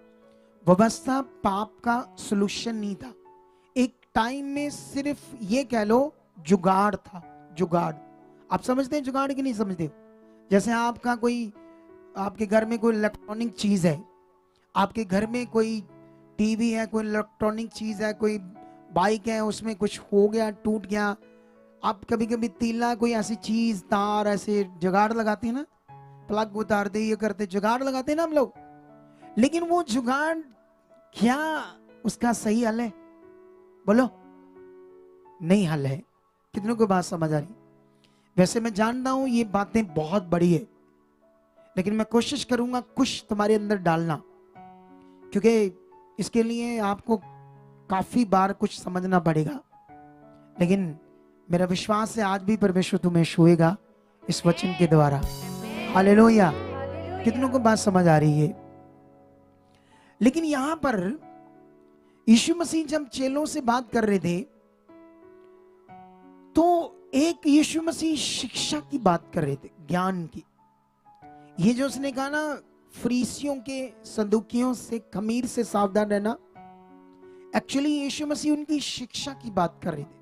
व्यवस्था पाप का सलूशन नहीं था। एक टाइम में सिर्फ ये कह लो जुगाड़ था, जुगाड़। आप समझते हैं जुगाड़ कि नहीं समझते? जैसे आपका कोई, आपके घर में कोई इलेक्ट्रॉनिक चीज है, आपके घर में कोई टीवी है, कोई इलेक्ट्रॉनिक चीज है, कोई बाइक है, उसमें कुछ हो गया, टूट गया, आप कभी कभी तीला कोई ऐसी चीज, तार, ऐसे जुगाड़ लगाते हैं ना, प्लग उतार दे, ये करते, जुगाड़ लगाते हैं ना हम लोग। लेकिन वो जुगाड़ क्या उसका सही हल है? बोलो, नहीं हल है। कितनों को बात समझ आ रही? वैसे मैं जानता हूं ये बातें बहुत बड़ी है, लेकिन मैं कोशिश करूंगा कुछ तुम्हारे अंदर डालना, क्योंकि इसके लिए आपको काफी बार कुछ समझना पड़ेगा। लेकिन मेरा विश्वास है आज भी परमेश्वर तुम्हें छुएगा इस वचन के द्वारा। हालेलुया। कितनों को बात समझ आ रही है? लेकिन यहां पर यीशु मसीह जब चेलों से बात कर रहे थे, तो एक यीशु मसीह शिक्षा की बात कर रहे थे, ज्ञान की। ये जो उसने कहा ना, फरीसियों के, सदूकियों से, खमीर से सावधान रहना, एक्चुअली यीशु मसीह उनकी शिक्षा की बात कर रहे थे।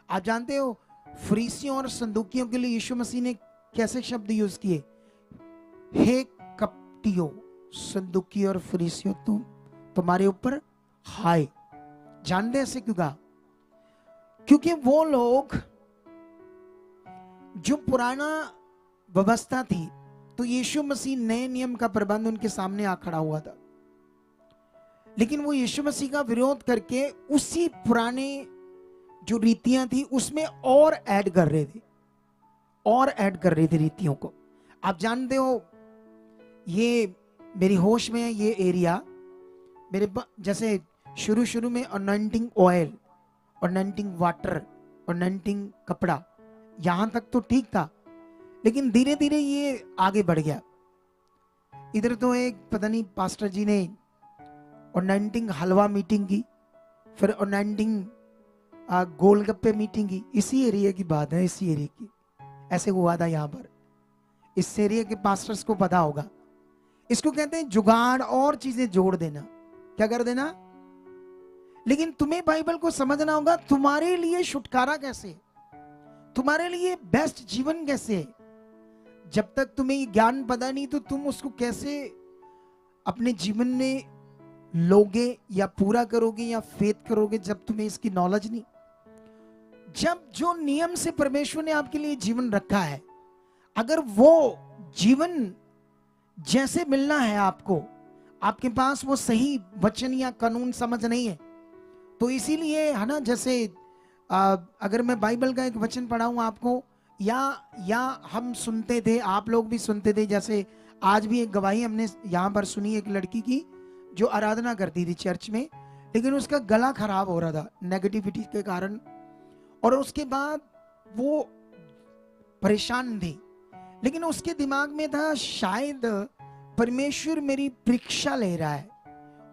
आप जानते हो फरीसियों और सदूकियों के लिए यीशु मसीह ने कैसे शब्द यूज किए? हे कपटियों, सदूकी और फरीसियों, तुम्हारे ऊपर हाय। जानते ऐसे क्यों कहा? क्योंकि वो लोग जो पुराना व्यवस्था थी, तो यीशु मसीह नए नियम का प्रबंध उनके सामने आ खड़ा हुआ था, लेकिन वो यीशु मसीह का विरोध करके उसी पुराने जो रीतियां थी उसमें और ऐड कर रहे थे, और ऐड कर रहे थे रीतियों को। आप जानते हो, ये मेरी होश में है ये एरिया, मेरे जैसे शुरू में anointing oil, anointing water, anointing कपड़ा, यहां तक तो ठीक था, लेकिन धीरे धीरे ये आगे बढ़ गया। इधर तो एक पता नहीं पास्टर जी ने अनॉइंटिंग हलवा मीटिंग की, फिर अनॉइंटिंग गोलगप्पे मीटिंग की। इसी एरिया की बात है, इसी एरिया की, ऐसे हुआ था यहाँ पर। इस एरिया के पास्टर्स को पता होगा। इसको कहते हैं जुगाड़, और चीजें जोड़ देना। क्या कर देना? लेकिन तुम्हें बाइबल को समझना होगा, तुम्हारे लिए छुटकारा कैसे, तुम्हारे लिए बेस्ट जीवन कैसे। जब तक तुम्हें ये ज्ञान पता नहीं, तो तुम उसको कैसे अपने जीवन में लोगे या पूरा करोगे या फेथ करोगे, जब तुम्हें इसकी नॉलेज नहीं। जब जो नियम से परमेश्वर ने आपके लिए जीवन रखा है, अगर वो जीवन जैसे मिलना है आपको, आपके पास वो सही वचन या कानून समझ नहीं है, तो इसीलिए है ना, जैसे अगर मैं बाइबल का एक वचन पढ़ाऊं आपको, या हम सुनते थे, आप लोग भी सुनते थे, जैसे आज भी एक गवाही हमने यहाँ पर सुनी एक लड़की की जो आराधना करती थी चर्च में, लेकिन उसका गला खराब हो रहा था नेगेटिविटी के कारण, और उसके बाद वो परेशान थी, लेकिन उसके दिमाग में था शायद परमेश्वर मेरी परीक्षा ले रहा है,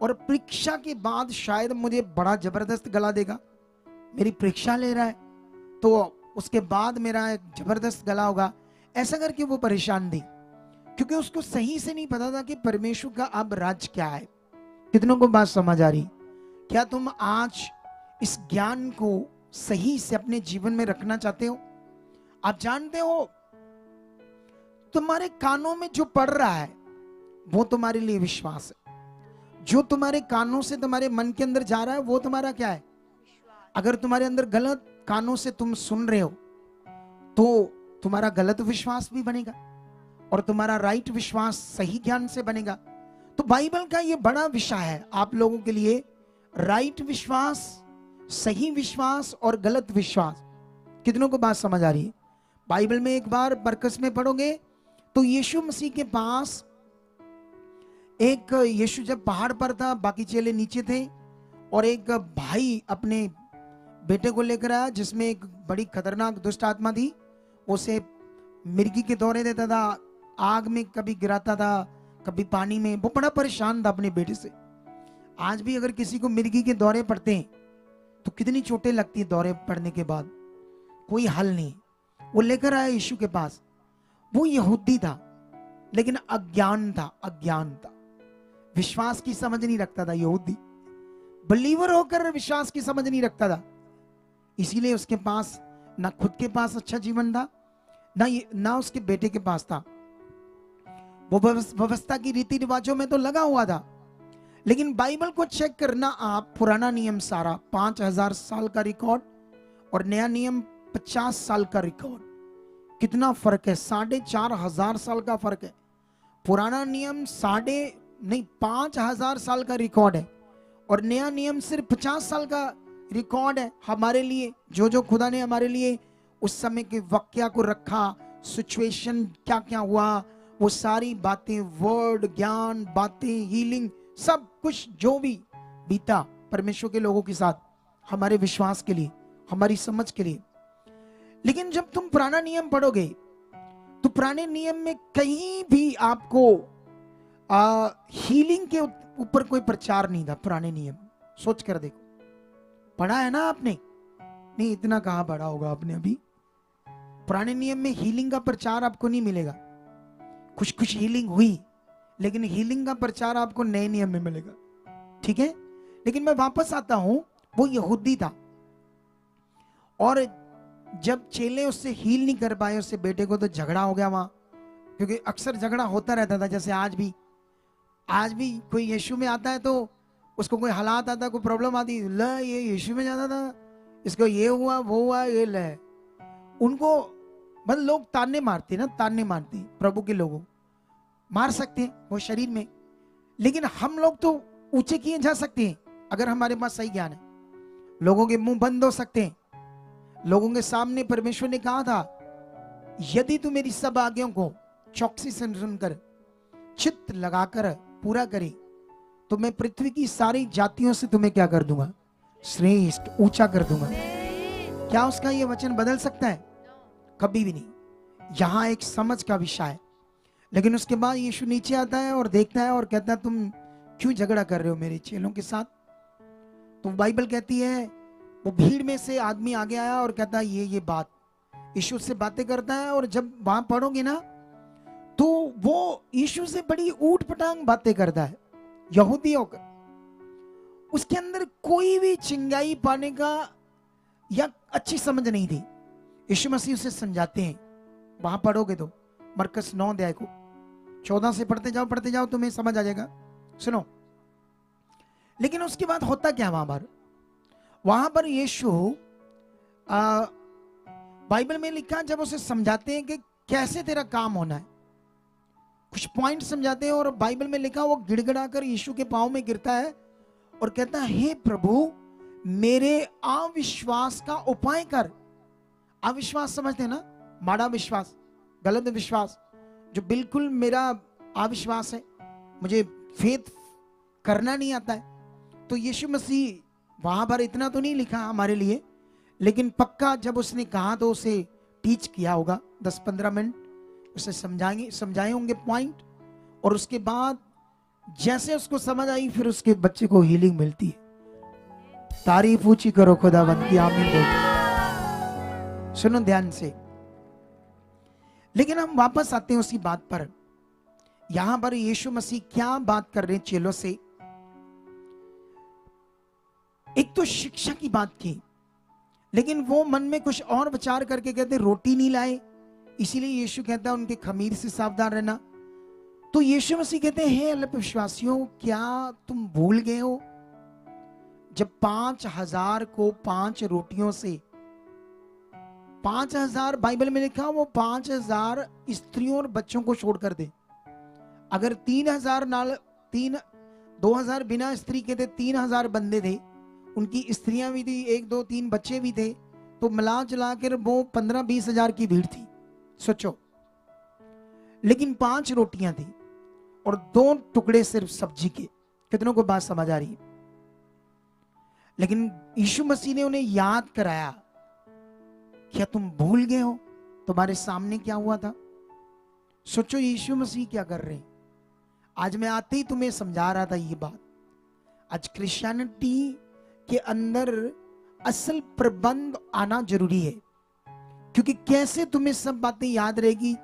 और परीक्षा के बाद शायद मुझे बड़ा जबरदस्त गला देगा, मेरी परीक्षा ले रहा है तो उसके बाद मेरा एक जबरदस्त गला होगा। ऐसा करके वो परेशान थी, क्योंकि उसको सही से नहीं पता था कि परमेश्वर का अब राज क्या है। कितनों को बात समझ आ रही? क्या तुम आज इस ज्ञान को सही से अपने जीवन में रखना चाहते हो? आप जानते हो, तुम्हारे कानों में जो पड़ रहा है वो तुम्हारे लिए विश्वास है। जो तुम्हारे कानों से तुम्हारे मन के अंदर जा रहा है वो तुम्हारा क्या है? अगर तुम्हारे अंदर गलत कानों से तुम सुन रहे हो, तो तुम्हारा गलत विश्वास भी बनेगा, और तुम्हारा राइट विश्वास सही ज्ञान से बनेगा। तो बाइबल का ये बड़ा विषय है आप लोगों के लिए, राइट विश्वास, सही विश्वास और गलत विश्वास। कितनों को बात समझ आ रही है? बाइबल में एक बार बरकस में पढ़ोगे तो यीशु मसीह के पास एक, यीशु जब पहाड़ पर था, बाकी चेले नीचे थे, और एक भाई अपने बेटे को लेकर आया जिसमें एक बड़ी खतरनाक दुष्ट आत्मा थी। उसे मिर्गी के दौरे देता था, आग में कभी गिराता था, कभी पानी में। वो बड़ा परेशान था अपने बेटे से। आज भी अगर किसी को मिर्गी के दौरे पड़ते हैं तो कितनी चोटें लगती है दौरे पड़ने के बाद, कोई हल नहीं। वो लेकर आया यीशु के पास। वो यहूदी था लेकिन अज्ञान था, विश्वास की समझ नहीं रखता था। यहूदी बिलीवर होकर विश्वास की समझ नहीं रखता था। इसीलिए उसके पास ना खुद के पास अच्छा जीवन था, ना उसके बेटे के पास था। वो व्यवस्था की रीति रिवाजों में तो लगा हुआ था। लेकिन बाइबल को चेक करना आप, पुराना नियम सारा 5000 साल का रिकॉर्ड और नया नियम 50 साल का रिकॉर्ड, कितना फर्क है? 4500 साल का फर्क है। पुराना नियम 5000 साल का रिकॉर्ड है और नया नियम सिर्फ 50 साल का रिकॉर्ड है हमारे लिए। जो खुदा ने हमारे लिए उस समय के वाक्या को रखा, सिचुएशन क्या क्या हुआ, वो सारी बातें, वर्ड, ज्ञान, बातें, हीलिंग, सब कुछ जो भी बीता परमेश्वर के लोगों के साथ हमारे विश्वास के लिए, हमारी समझ के लिए। लेकिन जब तुम पुराना नियम पढ़ोगे तो पुराने नियम में कहीं भी आपको हीलिंग के ऊपर कोई प्रचार नहीं था। पुराने नियम सोच कर देखो, पढ़ा है ना आपने? नहीं, इतना कहां पढ़ा होगा आपने अभी। पुराने नियम में हीलिंग का प्रचार आपको नहीं मिलेगा। कुछ हीलिंग हुई, लेकिन हीलिंग का प्रचार आपको नए नियम में मिलेगा। ठीक है, लेकिन मैं वापस आता हूं। वो यहूदी था और जब चेले उससे हील नहीं कर पाए उससे बेटे को, तो झगड़ा हो गया वहां। क्योंकि अक्सर झगड़ा होता रहता था। जैसे आज भी कोई यीशु में आता है तो उसको कोई हालात आता, कोई प्रॉब्लम आती, ल ये यीशु में जाता था, इसको ये हुआ वो हुआ, ये ल। उनको मतलब लोग ताने मारते प्रभु के लोगों मार सकते हैं वो शरीर में। लेकिन हम लोग तो ऊंचे किए जा सकते हैं अगर हमारे पास सही ज्ञान है। लोगों के मुंह बंद हो सकते हैं। लोगों के सामने परमेश्वर ने कहा था, यदि तू मेरी सब आज्ञाओं को चौकसी से सुनकर चित्त लगाकर पूरा करे तो मैं पृथ्वी की सारी जातियों से तुम्हें क्या कर दूंगा? श्रेष्ठ, ऊंचा कर दूंगा। क्या उसका यह वचन बदल सकता है? कभी भी नहीं। यहां एक समझ का विषय है। लेकिन उसके बाद यीशु नीचे आता है और देखता है और कहता है, तुम क्यों झगड़ा कर रहे हो मेरे चेलों के साथ? तो बाइबल कहती है वो भीड़ में से आदमी आगे आया और कहता है ये बात। यीशु से बातें करता है और जब वहां पढ़ोगे ना तो वो यीशु से बड़ी ऊट पटांग बातें करता है यहूदी होकर। उसके अंदर कोई भी चिंगाई पाने का या अच्छी समझ नहीं थी। यीशु मसीह उसे समझाते हैं, वहां पढ़ोगे तो मरकस 9 अध्याय को 14 से पढ़ते जाओ तुम्हें समझ आ जाएगा। सुनो, लेकिन उसके बाद होता क्या वहां पर यीशु बाइबल में लिखा, जब उसे समझाते हैं कि कैसे तेरा काम होना है, कुछ पॉइंट समझाते हैं और बाइबल में लिखा वो गिड़गिड़ाकर यीशु के पांव में गिरता है और कहता है, हे प्रभु मेरे अविश्वास का उपाय कर। अविश्वास समझते हैं ना? माड़ा विश्वास, गलत विश्वास, जो बिल्कुल मेरा अविश्वास है, मुझे फेथ करना नहीं आता है। तो यीशु मसीह वहां पर इतना तो नहीं लिखा हमारे लिए, लेकिन पक्का जब उसने कहा तो उसे टीच किया होगा 10-15 मिनट, उसे समझाए होंगे पॉइंट। और उसके बाद जैसे उसको समझ आई फिर उसके बच्चे को हीलिंग मिलती है। तारीफ ऊंची करो खुदावंद की, आमीन बोलो। सुनो ध्यान से। लेकिन हम वापस आते हैं उसी बात पर। यहां पर यीशु मसीह क्या बात कर रहे हैं चेलों से? एक तो शिक्षा की बात की, लेकिन वो मन में कुछ और विचार करके कहते रोटी नहीं लाए, इसीलिए यीशु कहता है उनके खमीर से सावधान रहना। तो यीशु मसीह कहते हैं, हे अल्पविश्वासियों, क्या तुम भूल गए हो जब 5000 को 5 रोटियों से, 5000 बाइबल में लिखा, वो 5000 स्त्रियों और बच्चों को छोड़कर दे। अगर 2000 बिना स्त्री के थे, 3000 बंदे थे, उनकी स्त्रियां भी थी, 1 2 3 बच्चे भी थे, तो मिला जुला कर वो 15-20 हजार की भीड़ थी। सोचो। लेकिन 5 रोटियां थी और 2 टुकड़े सिर्फ सब्जी के। कितनों को बात समझ आ रही है? लेकिन यीशु मसीह ने उन्हें याद कराया, क्या तुम भूल गए हो तुम्हारे सामने क्या हुआ था? सोचो यीशु मसीह क्या कर रहे हैं। आज मैं आते ही तुम्हें समझा रहा था ये बात। आज क्रिश्चियनिटी के अंदर असल प्रबंध आना जरूरी है, क्योंकि कैसे तुम्हें सब बातें याद रहेगी।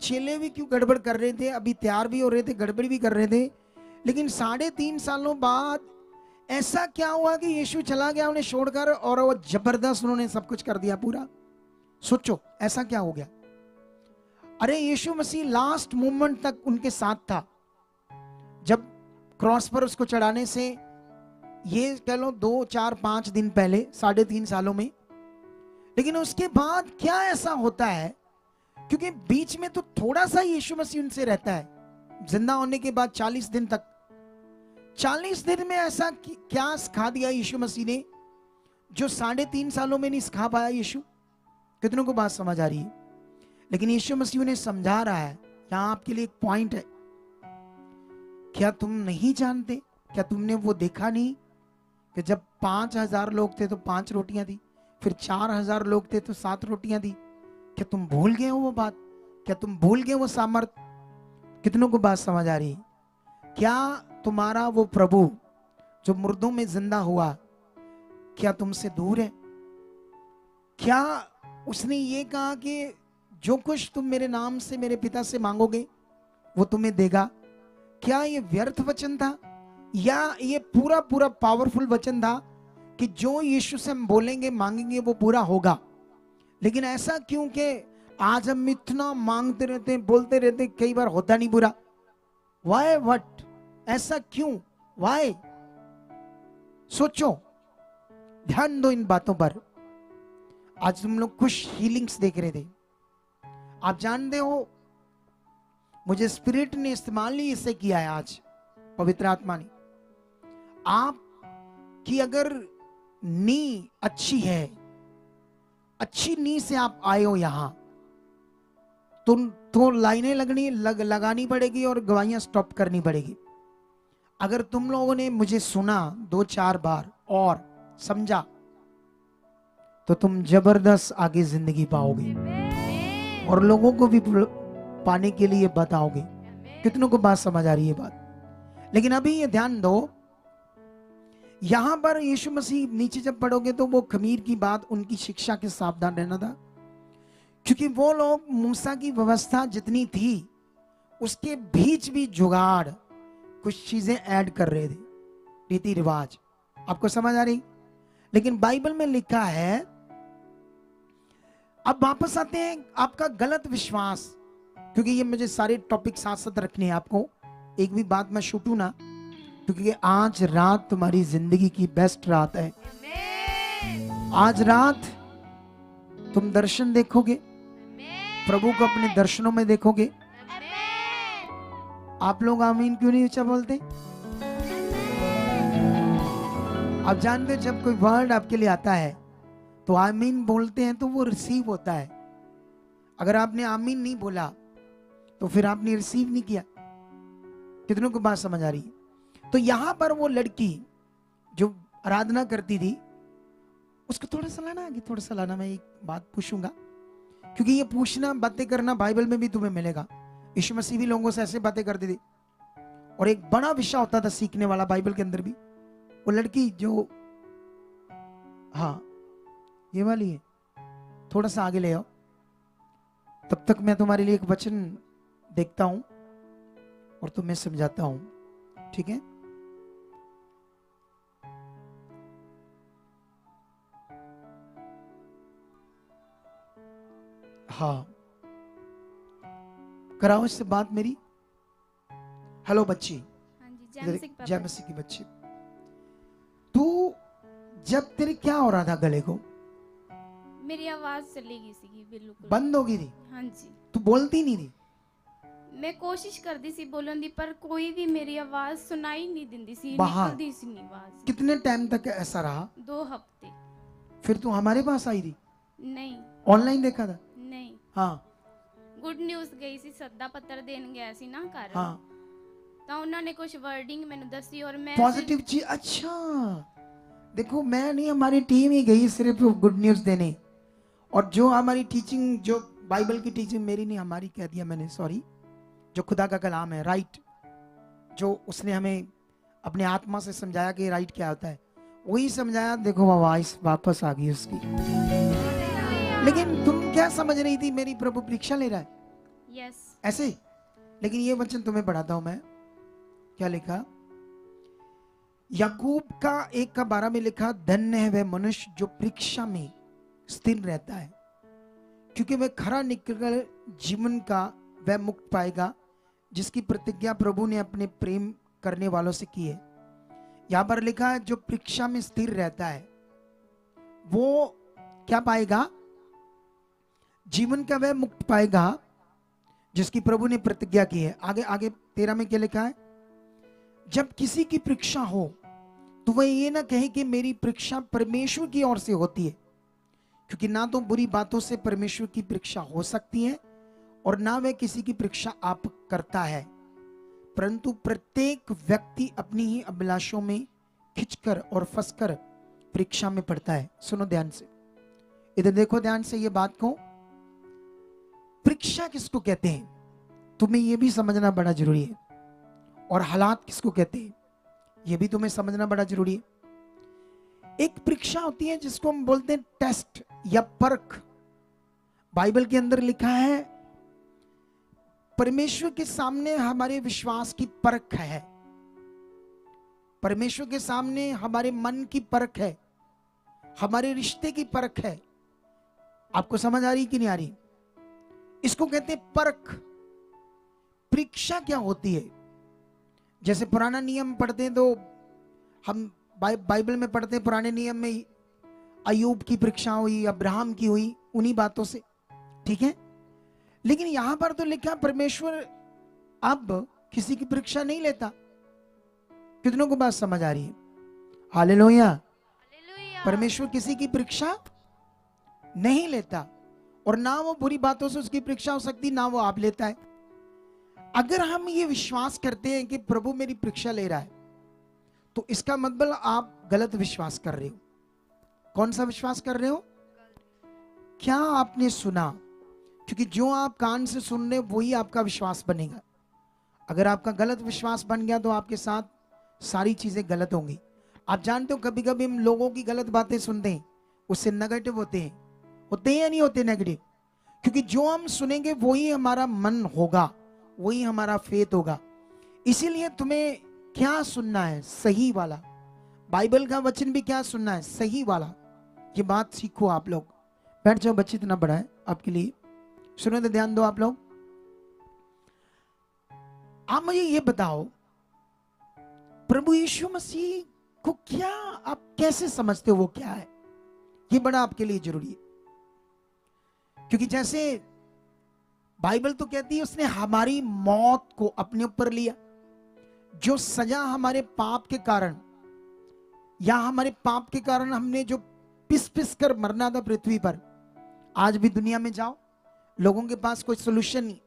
चेले भी क्यों गड़बड़ कर रहे थे, अभी तैयार भी हो रहे थे, गड़बड़ भी कर रहे थे, लेकिन 3.5 सालों बाद ऐसा क्या हुआ कि यीशु चला गया उन्हें छोड़कर, और वो जबरदस्त उन्होंने सब कुछ कर दिया पूरा। सोचो ऐसा क्या हो गया। अरे यीशु मसीह लास्ट मोमेंट तक उनके साथ था। जब क्रॉस पर उसको चढ़ाने से ये कह लो 2, 4, 5 दिन पहले, 3.5 सालों में। लेकिन उसके बाद क्या ऐसा होता है, क्योंकि बीच में तो थोड़ा सा यीशु मसीह उनसे रहता है। जिंदा होने के बाद 40 दिन तक, 40 दिन में ऐसा क्या सिखा दिया यीशु मसीह ने जो 3.5 सालों में नहीं सिखा पाया यीशु? कितनों को बात समझ आ रही है? लेकिन यीशु मसीह उन्हें समझा रहा है। यहां आपके लिए एक पॉइंट है। क्या तुम नहीं जानते? क्या तुमने वो देखा नहीं कि जब 5,000 लोग थे तो 5 रोटियां दी, फिर 4,000 लोग थे तो 7 रोटियां दी? क्या तुम भूल गए हो वो बात? क्या तुम भूल गए वो सामर्थ? कितनों को बात समझ आ रही है? क्या तुम्हारा वो प्रभु जो मुर्दों में जिंदा हुआ, क्या तुमसे दूर है? क्या उसने ये कहा कि जो कुछ तुम मेरे नाम से मेरे पिता से मांगोगे वो तुम्हें देगा? क्या ये व्यर्थ वचन था, या ये पूरा पूरा पावरफुल वचन था कि जो यीशु से हम बोलेंगे मांगेंगे वो पूरा होगा? लेकिन ऐसा क्यों कि आज हम इतना मांगते रहते हैं, बोलते रहते हैं, कई बार होता नहीं पूरा। Why what? ऐसा क्यों? वाई? सोचो, ध्यान दो इन बातों पर। आज तुम लोग कुछ हीलिंग्स देख रहे थे। आप जानते हो मुझे स्पिरिट ने इस्तेमाल नहीं इससे किया है, आज पवित्र आत्मा ने। आप की अगर नी अच्छी है, अच्छी नी से आप आए हो यहां, तो लाइनें लगानी पड़ेगी और गवाहियां स्टॉप करनी पड़ेगी। अगर तुम लोगों ने मुझे सुना 2-4 बार और समझा, तो तुम जबरदस्त आगे जिंदगी पाओगे और लोगों को भी पाने के लिए बताओगे। कितनों को बात समझ आ रही है बात? लेकिन अभी ये ध्यान दो, यहां पर यीशु मसीह नीचे जब पढ़ोगे तो वो खमीर की बात, उनकी शिक्षा के सावधान रहना था, क्योंकि वो लोग मूसा की व्यवस्था जितनी थी उसके बीच भी जुगाड़ कुछ चीजें ऐड कर रहे थे, रीति रिवाज। आपको समझ आ रही? लेकिन बाइबल में लिखा है, अब वापस आते हैं आपका गलत विश्वास, क्योंकि ये मुझे सारे टॉपिक साथ साथ रखने हैं आपको, एक भी बात मैं छूटू ना, क्योंकि आज रात तुम्हारी जिंदगी की बेस्ट रात है। आज रात तुम दर्शन देखोगे, प्रभु को अपने दर्शनों में देखोगे। आप लोग आमीन क्यों नहीं ऊंचा बोलते? आप जानते हो जब कोई वर्ड आपके लिए आता है तो आमीन बोलते हैं तो वो रिसीव होता है। अगर आपने आमीन नहीं बोला तो फिर आपने रिसीव नहीं किया। कितनों को बात समझ आ रही है? तो यहां पर वो लड़की जो आराधना करती थी, उसको थोड़ा सा लाना आगे, थोड़ा सा लाना। मैं एक बात पूछूंगा, क्योंकि ये पूछना, बातें करना बाइबल में भी तुम्हें मिलेगा। यीशु मसीह भी लोगों से ऐसे बातें करती थी और एक बड़ा विषय होता था सीखने वाला बाइबल के अंदर भी। वो लड़की जो, हाँ ये वाली है, थोड़ा सा आगे ले आओ। तब तक मैं तुम्हारे लिए एक वचन देखता हूं और तुम्हें समझाता हूं, ठीक है? हाँ, कराओ इससे बात मेरी। हेलो बच्ची। हाँ जी, जय मसीह की बच्ची। तू जब तेरे क्या हो रहा था गले को? मेरी आवाज चली गई सी, बिल्कुल बंद हो गई थी। हाँ जी, तू बोलती नहीं थी? मैं कोशिश करती सी बोलन दी, पर कोई भी मेरी आवाज सुनाई नहीं दिंदी सी, बाहर? निकलदी सी नहीं आवाज। कितने टाइम तक ऐसा रहा? 2 हफ्ते। फिर तू हमारे पास आई थी? नहीं। ऑनलाइन देखा था? नहीं। हाँ। गुड न्यूज़ गई सी, सद्दा पत्र देन गया सी ना घर। हाँ। ਤਾਂ ਉਹਨਾਂ ਨੇ ਕੁਝ ਵਰਡਿੰਗ ਮੈਨੂੰ ਦੱਸੀ ਔਰ ਮੈਂ पॉजिटिव चीज। अच्छा, देखो मैं नहीं, हमारी टीम ही गई सिर्फ गुड न्यूज देने, और जो हमारी टीचिंग, जो बाइबल की टीचिंग मेरी नहीं, हमारी कह दिया मैंने, सॉरी, जो खुदा का कलाम है, राइट, जो उसने हमें अपने आत्मा से समझाया कि राइट क्या होता है, वही समझाया। देखो आवाज वापस आ गई उसकी। लेकिन तुम क्या समझ रही थी? मेरी प्रभु परीक्षा ले रहा है, यस। ऐसे। लेकिन ये वचन तुम्हें पढ़ाता हूं मैं, क्या लिखा? याकूब का 1:12 में लिखा, धन्य है वह मनुष्य जो परीक्षा में स्थिर रहता है, क्योंकि वह खरा निकलकर जीवन का वह मुक्त पाएगा, जिसकी प्रतिज्ञा प्रभु ने अपने प्रेम करने वालों से की है। यहां पर लिखा है जो परीक्षा में स्थिर रहता है वो क्या पाएगा? जीवन का वह मुक्त पाएगा, जिसकी प्रभु ने प्रतिज्ञा की है। आगे आगे 13 में क्या लिखा है? जब किसी की परीक्षा हो तो वह ये ना कहे कि मेरी परीक्षा परमेश्वर की ओर से होती है, क्योंकि ना तो बुरी बातों से परमेश्वर की परीक्षा हो सकती है और ना वह किसी की परीक्षा आप करता है, परंतु प्रत्येक व्यक्ति अपनी ही अभिलाषों में खिंचकर और फंसकर परीक्षा में पड़ता है। सुनो ध्यान से, इधर देखो ध्यान से ये बात को। परीक्षा किसको कहते हैं तुम्हें ये भी समझना बड़ा जरूरी है, और हालात किसको कहते हैं ये भी तुम्हें समझना बड़ा जरूरी है। एक परीक्षा होती है जिसको हम बोलते हैं टेस्ट या परख। बाइबल के अंदर लिखा है परमेश्वर के सामने हमारे विश्वास की परख है, परमेश्वर के सामने हमारे मन की परख है, हमारे रिश्ते की परख है। आपको समझ आ रही कि नहीं आ रही? इसको कहते हैं परख। परीक्षा क्या होती है? जैसे पुराना नियम पढ़ते हैं तो हम बाइबल में पढ़ते हैं, पुराने नियम में अय्यूब की परीक्षा हुई, अब्राहम की हुई, उन्हीं बातों से, ठीक है। लेकिन यहां पर तो लिखा परमेश्वर अब किसी की परीक्षा नहीं लेता। कितनों को बात समझ आ रही है? हालेलुया। परमेश्वर किसी की परीक्षा नहीं लेता, और ना वो बुरी बातों से उसकी परीक्षा हो सकती, ना वो आप लेता है। अगर हम ये विश्वास करते हैं कि प्रभु मेरी परीक्षा ले रहा है, तो इसका मतलब आप गलत विश्वास कर रहे हो। कौन सा विश्वास कर रहे हो? क्या आपने सुना? क्योंकि जो आप कान से सुन रहे वही आपका विश्वास बनेगा। अगर आपका गलत विश्वास बन गया तो आपके साथ सारी चीजें गलत होंगी। आप जानते हो कभी कभी हम लोगों की गलत बातें सुनते हैं, उससे नेगेटिव होते हैं या नहीं होते नेगेटिव? क्योंकि जो हम सुनेंगे वही हमारा मन होगा, वही हमारा फेथ होगा। इसीलिए तुम्हें क्या सुनना है? सही वाला। बाइबल का वचन भी क्या सुनना है? सही वाला। ये बात सीखो आप लोग। बैठ जाओ, बच्चे इतना बड़ा है आपके लिए, सुनो तो ध्यान दो आप लोग। आप मुझे ये बताओ, प्रभु यीशु मसीह को क्या आप कैसे समझते हो? वो क्या है? ये बड़ा आपके लिए जरूरी है, क्योंकि जैसे बाइबल तो कहती है उसने हमारी मौत को अपने ऊपर लिया। जो सजा हमारे पाप के कारण, या हमारे पाप के कारण हमने जो पिस पिस कर मरना था पृथ्वी पर, आज भी दुनिया में जाओ, लोगों के पास कोई सोल्यूशन नहीं।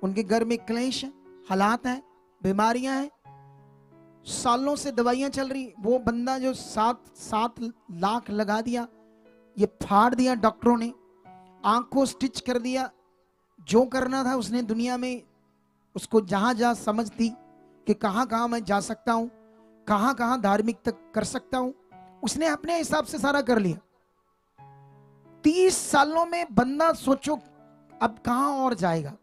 उनके घर में क्लेश है, हालात है, बीमारियां हैं, सालों से दवाइयां चल रही। वो बंदा जो 7 लाख लगा दिया, ये फाड़ दिया डॉक्टरों ने, आंख को स्टिच कर दिया, जो करना था उसने दुनिया में, उसको जहां जहां समझ थी कि कहां कहां मैं जा सकता हूं, कहां कहां धार्मिक तक कर सकता हूं, उसने अपने हिसाब से सारा कर लिया। 30 सालों में बंदा सोचो अब कहां और जाएगा।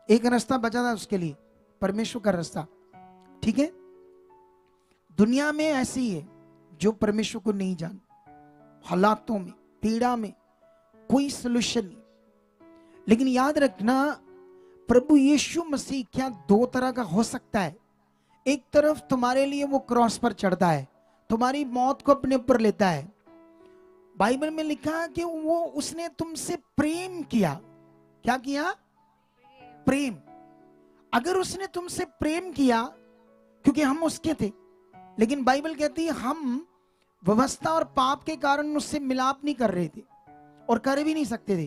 एक रास्ता बचा था उसके लिए, परमेश्वर का रास्ता, ठीक है। दुनिया में ऐसी है जो परमेश्वर को नहीं जान, हालातों में, पीड़ा में, कोई सोल्यूशन नहीं। लेकिन याद रखना, प्रभु यीशु मसीह क्या 2 तरह का हो सकता है। एक तरफ तुम्हारे लिए वो क्रॉस पर चढ़ता है, तुम्हारी मौत को अपने ऊपर लेता है। बाइबल में लिखा कि वो उसने तुमसे प्रेम किया। क्या किया? प्रेम। अगर उसने तुमसे प्रेम किया, क्योंकि हम उसके थे, लेकिन बाइबल कहती है हम व्यवस्था और पाप के कारण उससे मिलाप नहीं कर रहे थे और कर भी नहीं सकते थे,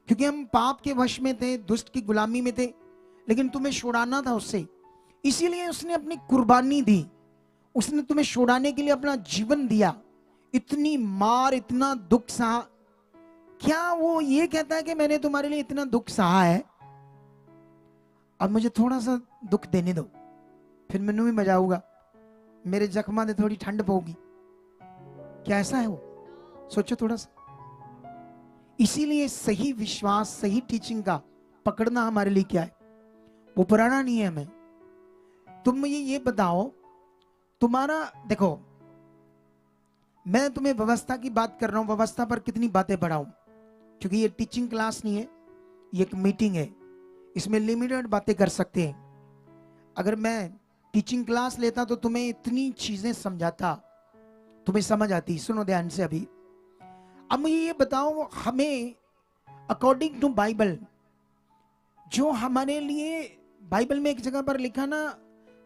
क्योंकि हम पाप के वश में थे, दुष्ट की गुलामी में थे। लेकिन तुम्हें छुड़ाना था उससे, इसीलिए उसने अपनी कुर्बानी दी, उसने तुम्हें छुड़ाने के लिए अपना जीवन दिया। इतनी मार, इतना दुख सहा, क्या वो ये कहता है कि मैंने तुम्हारे लिए इतना दुख सहा है, अब मुझे थोड़ा सा दुख देने दो, फिर मैनू भी मजा आऊगा, मेरे जख्मां ने थोड़ी ठंड पऊगी? क्या ऐसा है वो? सोचो थोड़ा सा। इसीलिए सही विश्वास, सही टीचिंग का पकड़ना हमारे लिए क्या है? वो पुराना नियम है। तुम मुझे ये बताओ, तुम्हारा देखो, मैं तुम्हें व्यवस्था की बात कर रहा हूं, व्यवस्था पर कितनी बातें बढ़ाऊं, क्योंकि ये टीचिंग क्लास नहीं है, ये एक मीटिंग है, इसमें लिमिटेड बातें कर सकते हैं। अगर मैं टीचिंग क्लास लेता तो तुम्हें इतनी चीजें समझाता, तुम्हें समझ आती। सुनो ध्यान से अभी। अब मुझे ये बताओ, हमें अकॉर्डिंग टू बाइबल, जो हमारे लिए बाइबल में एक जगह पर लिखा ना,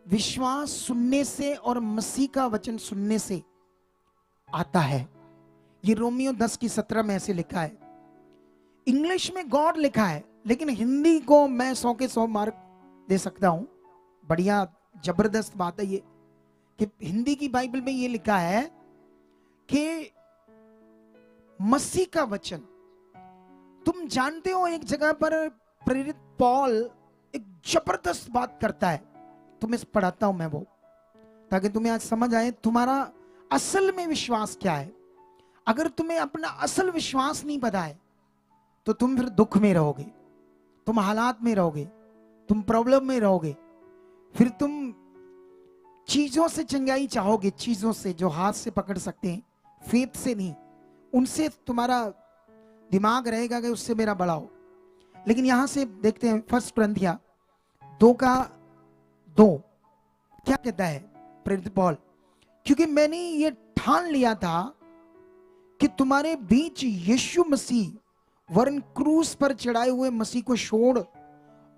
विश्वास सुनने से और मसीह का वचन सुनने से आता है। ये रोमियो 10:17 में ऐसे लिखा है। इंग्लिश में गॉड लिखा है, लेकिन हिंदी को मैं 100 के 100 मार्क दे सकता हूं। बढ़िया जबरदस्त बात है ये कि हिंदी की बाइबल में ये लिखा है कि मसीह का वचन। तुम जानते हो, एक जगह पर प्रेरित पॉल एक जबरदस्त बात करता है, तुम्हें पढ़ाता हूं मैं वो, ताकि तुम्हें आज समझ आए तुम्हारा असल में विश्वास क्या है। अगर तुम्हें अपना असल विश्वास नहीं पता है तो तुम फिर दुख में रहोगे, तुम हालात में रहोगे, तुम प्रॉब्लम में रहोगे, फिर तुम चीजों से चंगाई चाहोगे, चीजों से जो हाथ से पकड़ सकते हैं, फेथ से नहीं, उनसे तुम्हारा दिमाग रहेगा कि उससे मेरा बढ़ाओ। लेकिन यहां से देखते हैं 1 कुरिन्थियों 2:2 क्या कहता है प्रेरित पौल, क्योंकि मैंने ये ठान लिया था कि तुम्हारे बीच यीशु मसीह वरन क्रूस पर चढ़ाए हुए मसीह को छोड़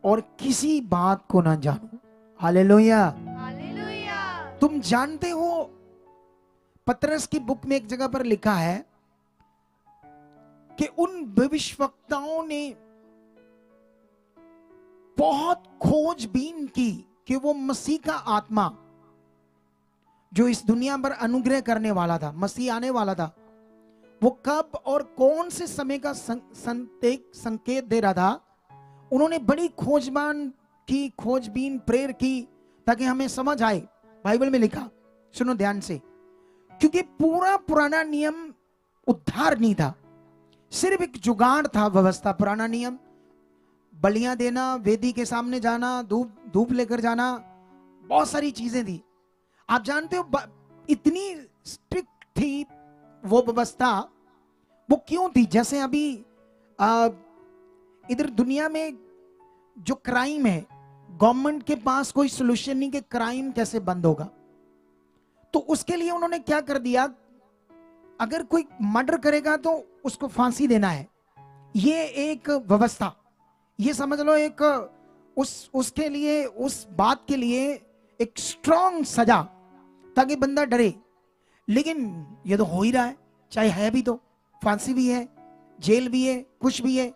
और किसी बात को ना जानो। हालेलुया। तुम जानते हो, पतरस की बुक में एक जगह पर लिखा है कि उन भविष्यवक्ताओं ने बहुत खोजबीन की कि वो मसीह का आत्मा जो इस दुनिया पर अनुग्रह करने वाला था, मसीह आने वाला था, वो कब और कौन से समय का संकेत दे रहा था। उन्होंने बड़ी खोजबीन प्रेयर की ताकि हमें समझ आए। बाइबल में लिखा, सुनो ध्यान से, क्योंकि पूरा पुराना नियम उद्धार नहीं था, सिर्फ एक जुगाड़ था व्यवस्था। पुराना नियम बलियां देना, वेदी के सामने जाना, धूप लेकर जाना, बहुत सारी चीजें थी। आप जानते हो इतनी स्ट्रिक्ट थी वो व्यवस्था। वो क्यों थी? जैसे अभी इधर दुनिया में जो क्राइम है, गवर्नमेंट के पास कोई सॉल्यूशन नहीं कि क्राइम कैसे बंद होगा, तो उसके लिए उन्होंने क्या कर दिया, अगर कोई मर्डर करेगा तो उसको फांसी देना है। ये एक व्यवस्था, ये समझ लो एक उसके लिए, उस बात के लिए एक स्ट्रॉन्ग सजा, ताकि बंदा डरे। लेकिन ये तो हो ही रहा है, चाहे है भी तो, फांसी भी है, जेल भी है, कुछ भी है।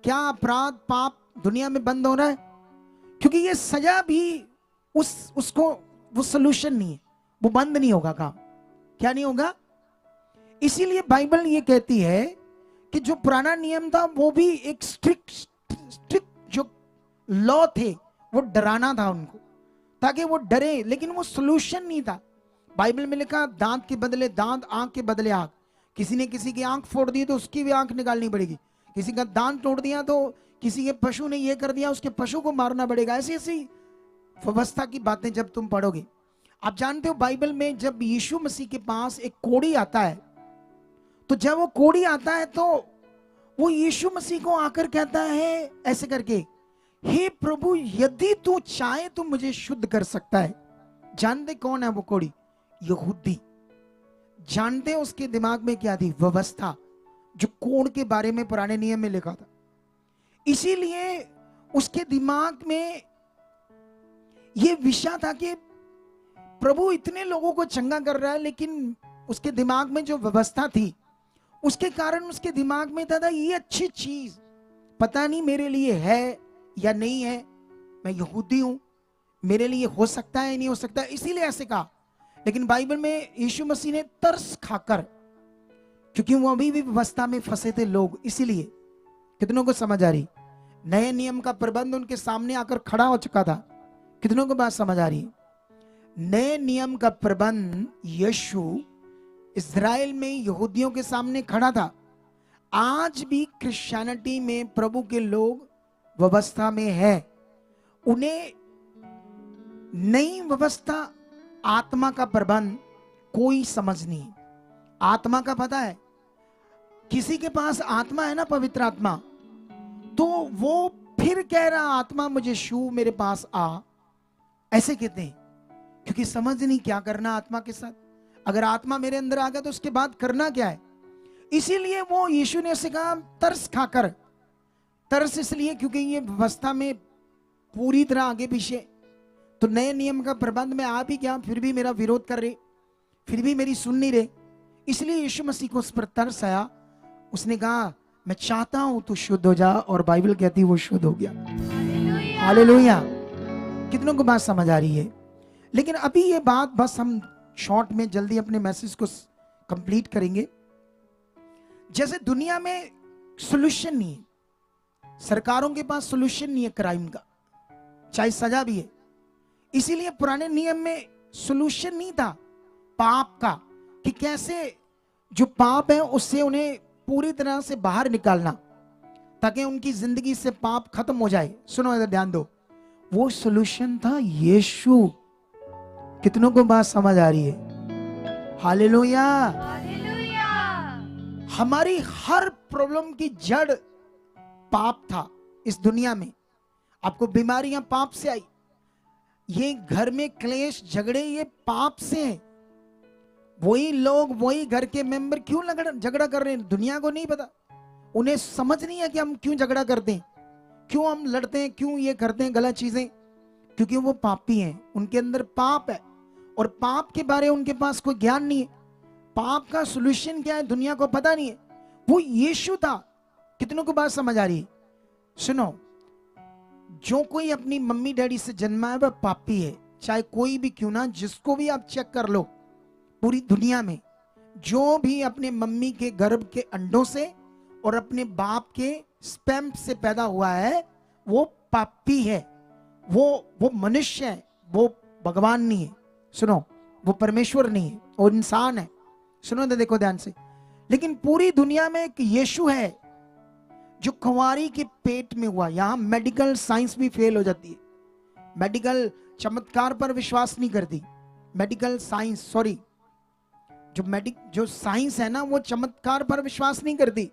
क्या अपराध पाप दुनिया में बंद हो रहा है? क्योंकि ये सजा भी उसको वो सॉल्यूशन नहीं है, वो बंद नहीं होगा काम। क्या नहीं होगा? इसीलिए बाइबल ये कहती है कि जो पुराना नियम था वो भी एक स्ट्रिक्ट जो लॉ थे, वो डराना था उनको, ताकि वो डरे, लेकिन वो सॉल्यूशन नहीं था। बाइबल में लिखा, दांत के बदले दांत, आंख के बदले आंख। किसी ने किसी की आंख फोड़ दी तो उसकी भी आंख निकालनी पड़ेगी। किसी का दांत तोड़ दिया तो किसी के पशु ने ये कर दिया, उसके पशु को मारना पड़ेगा। ऐसी ऐसी व्यवस्था की बातें जब तुम पढ़ोगे। आप जानते हो बाइबल में जब यीशु मसीह के पास एक कोढ़ी आता है, तो जब वो कोढ़ी आता है तो वो यीशु मसीह को आकर कहता है ऐसे करके, हे प्रभु यदि तू चाहे तो मुझे शुद्ध कर सकता है। जानते कौन है वो कोढ़ी? यहूदी। जानते हैं उसके दिमाग में क्या थी? व्यवस्था, जो कोढ़ के बारे में पुराने नियम में लिखा था। इसीलिए उसके दिमाग में यह विषय था कि प्रभु इतने लोगों को चंगा कर रहा है, लेकिन उसके दिमाग में जो व्यवस्था थी उसके कारण उसके दिमाग में था ये अच्छी चीज पता नहीं मेरे लिए है या नहीं है, मैं यहूदी हूं, मेरे लिए हो सकता है नहीं हो सकता, इसीलिए ऐसे कहा। लेकिन बाइबल में यीशु मसीह ने तरस खाकर क्योंकि वो अभी भी व्यवस्था में फंसे थे लोग। इसीलिए कितनों को समझ आ रही? नए नियम का प्रबंध उनके सामने आकर खड़ा हो चुका था। कितनों को बात समझ आ रही है? नए नियम का प्रबंध यीशु इज़राइल में यहूदियों के सामने खड़ा था। आज भी क्रिश्चियनिटी में प्रभु के लोग व्यवस्था में है। उन्हें नई व्यवस्था आत्मा का प्रबंध कोई समझ नहीं। आत्मा का पता है, किसी के पास आत्मा है ना, पवित्र आत्मा, तो वो फिर कह रहा आत्मा मुझे छू, मेरे पास आ, ऐसे कहते हैं, क्योंकि समझ नहीं क्या करना आत्मा के साथ। अगर आत्मा मेरे अंदर आ गया तो उसके बाद करना क्या है। इसीलिए वो यीशु ने उसे कहा तरस खाकर। तरस इसलिए क्योंकि ये व्यवस्था में पूरी तरह आगे पीछे, तो नए नियम का प्रबंध में आ भी गया, फिर भी मेरा विरोध कर रहे, फिर भी मेरी सुन नहीं रहे। इसलिए यीशु मसीह को उस पर तरस आया। उसने कहा मैं चाहता हूं तू शुद्ध हो जा, और बाइबल कहती है वो शुद्ध हो गया। हालेलुया। कितनों को बात समझ आ रही है? लेकिन अभी ये बात बस हम शॉर्ट में जल्दी अपने मैसेज को कंप्लीट करेंगे। जैसे दुनिया में सॉल्यूशन नहीं है, सरकारों के पास सॉल्यूशन नहीं है क्राइम का, चाहे सजा भी है। इसीलिए पुराने नियम में सॉल्यूशन नहीं था पाप का, कि कैसे जो पाप है उससे उन्हें पूरी तरह से बाहर निकालना, ताकि उनकी जिंदगी से पाप खत्म हो जाए। सुनो इधर ध्यान दो, वो सॉल्यूशन था यीशु। कितनों को बात समझ आ रही है? हालेलुया। हमारी हर प्रॉब्लम की जड़ पाप था इस दुनिया में। आपको बीमारियां पाप से आई, ये घर में क्लेश झगड़े ये पाप से हैं। वही लोग, वही घर के मेंबर क्यों झगड़ा कर रहे हैं? दुनिया को नहीं पता, उन्हें समझ नहीं है कि हम क्यों झगड़ा करते हैं, क्यों हम लड़ते हैं, क्यों ये करते हैं गलत चीजें, क्योंकि वो पापी हैं, उनके अंदर पाप है, और पाप के बारे में उनके पास कोई ज्ञान नहीं है। पाप का सॉल्यूशन क्या है दुनिया को पता नहीं है, वो यीशु था। कितनों को बात समझ आ रही है? सुनो, जो कोई अपनी मम्मी डैडी से जन्मा है वह पापी है, चाहे कोई भी क्यों ना, जिसको भी आप चेक कर लो पूरी दुनिया में, जो भी अपने मम्मी के गर्भ के अंडों से और अपने बाप के स्पर्म से पैदा हुआ है वो पापी है, वो मनुष्य है, वो भगवान नहीं है। सुनो, वो परमेश्वर नहीं है, वो इंसान है। सुनो तो देखो ध्यान से। लेकिन पूरी दुनिया में एक यीशु है जो कुंवारी के पेट में हुआ। यहां मेडिकल साइंस भी फेल हो जाती है। मेडिकल चमत्कार पर विश्वास नहीं करती। मेडिकल साइंस, सॉरी, जो साइंस है ना वो चमत्कार पर विश्वास नहीं करती।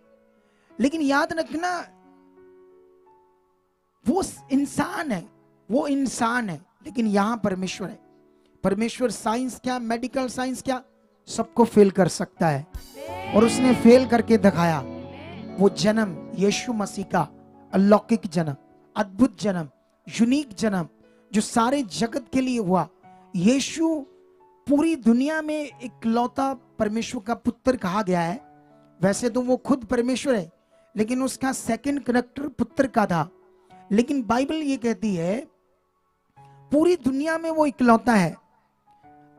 लेकिन याद रखना, वो इंसान है, वो इंसान है, लेकिन यहां परमेश्वर है। परमेश्वर साइंस क्या, मेडिकल साइंस क्या, सबको फेल कर सकता है, और उसने फेल करके दिखाया। वो जन्म यीशु मसीह का अलौकिक जन्म, अद्भुत जन्म, यूनिक जन्म, जो सारे जगत के लिए हुआ। यीशु पूरी दुनिया में इकलौता परमेश्वर का पुत्र कहा गया है। वैसे तो वो खुद परमेश्वर है, लेकिन उसका सेकंड कैरेक्टर पुत्र का था। लेकिन बाइबल ये कहती है पूरी दुनिया में वो इकलौता है।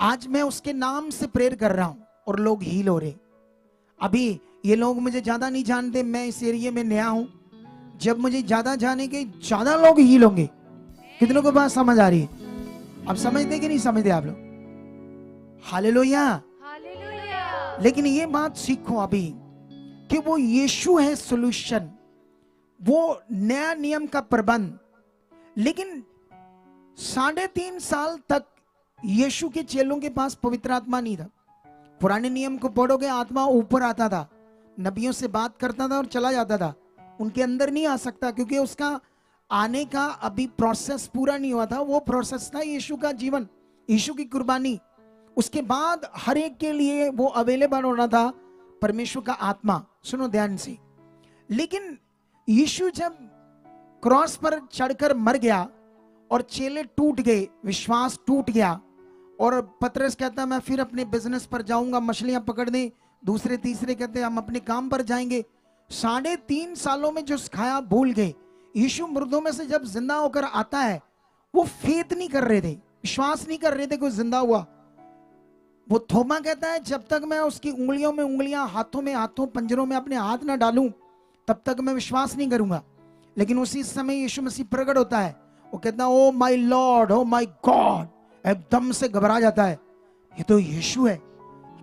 आज मैं उसके नाम से प्रेयर कर रहा हूं और लोग हील हो रहे। अभी ये लोग मुझे ज्यादा नहीं जानते, मैं इस एरिया में नया हूं। जब मुझे ज्यादा जानेंगे, ज्यादा लोग हील होंगे। कितनों को बात समझ आ रही है? अब समझते कि नहीं समझते आप लोग? हालेलुया। लेकिन ये बात सीखो अभी कि वो यीशु है सॉल्यूशन, वो नया नियम का प्रबंध। लेकिन 3.5 साल तक यीशु के चेलों के पास पवित्र आत्मा नहीं था। पुराने नियम को पढ़ोगे, आत्मा ऊपर आता था, नबियों से बात करता था और चला जाता था। उनके अंदर नहीं आ सकता, क्योंकि उसका आने का अभी प्रोसेस पूरा नहीं हुआ था। वो प्रोसेस था यीशु का जीवन, यीशु की कुर्बानी। उसके बाद हर एक के लिए वो अवेलेबल होना था परमेश्वर का आत्मा। सुनो ध्यान से। लेकिन यीशु जब क्रॉस पर चढ़कर मर गया और चेले टूट गए, विश्वास टूट गया, और पतरस कहता मैं फिर अपने बिजनेस पर जाऊंगा, मछलियां पकड़ने। दूसरे तीसरे कहते हम अपने काम पर जाएंगे। 3.5 सालों में जो सिखाया भूल गए। यीशु मुर्दों में से जब जिंदा होकर आता है, वो फेथ नहीं कर रहे थे, विश्वास नहीं कर रहे थे कोई जिंदा हुआ। वो थोमा कहता है जब तक मैं उसकी उंगलियों में उंगलियां, हाथों में हाथों, पंजरों में अपने हाथ ना डालूं तब तक मैं विश्वास नहीं करूंगा। लेकिन उसी समय यीशु मसीह प्रकट होता है, वो कहता है oh my Lord, oh my God, एकदम से घबरा जाता है, ये तो यीशु है,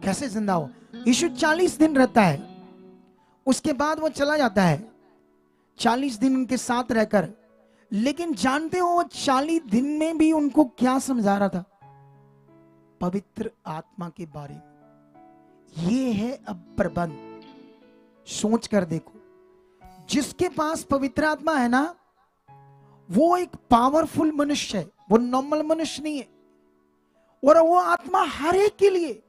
कैसे जिंदा हो। यीशु 40 दिन रहता है, उसके बाद वो चला जाता है 40 दिन उनके साथ रहकर। लेकिन जानते हो वो 40 दिन में भी उनको क्या समझा रहा था? पवित्र आत्मा के बारे में। ये है अब प्रबंध। सोच कर देखो, जिसके पास पवित्र आत्मा है ना, वो एक पावरफुल मनुष्य है, वो नॉर्मल मनुष्य नहीं है। और वो आत्मा हर एक के लिए।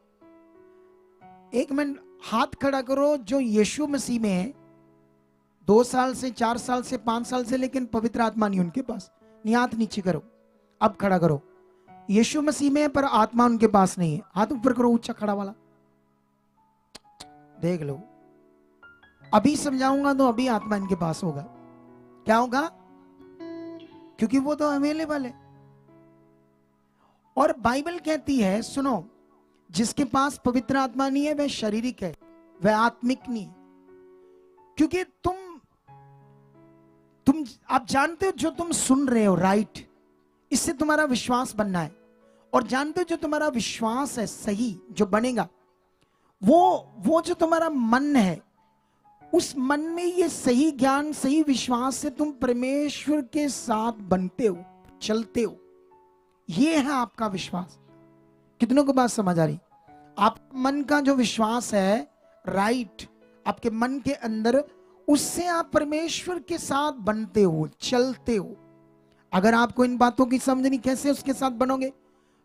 एक मिनट हाथ खड़ा करो जो यीशु मसीह में है, 2 साल से, 4 साल से, 5 साल से, लेकिन पवित्र आत्मा नहीं उनके पास। नहीं, हाथ नीचे करो, अब खड़ा करो। यीशु मसीह में है पर आत्मा उनके पास नहीं है। हाथ ऊपर करो, ऊंचा खड़ा वाला, देख लो। अभी समझाऊंगा तो अभी आत्मा इनके पास होगा। क्या होगा? क्योंकि वो तो अवेलेबल है। और बाइबल कहती है, सुनो, जिसके पास पवित्र आत्मा नहीं है वह शारीरिक है, वह आत्मिक नहीं है। क्योंकि तुम आप जानते हो जो तुम सुन रहे हो, राइट, इससे तुम्हारा विश्वास बनना है। और जानते हो जो तुम्हारा विश्वास है सही, जो बनेगा, वो जो तुम्हारा मन है, उस मन में ये सही ज्ञान, सही विश्वास से तुम परमेश्वर के साथ बनते हो, चलते हो। ये है आपका विश्वास। कितनों को बात समझ आ रही? आप मन का जो विश्वास है, राइट, आपके मन के अंदर, उससे आप परमेश्वर के साथ बनते हो, चलते हो। अगर आपको इन बातों की समझ नहीं, कैसे उसके साथ बनोगे?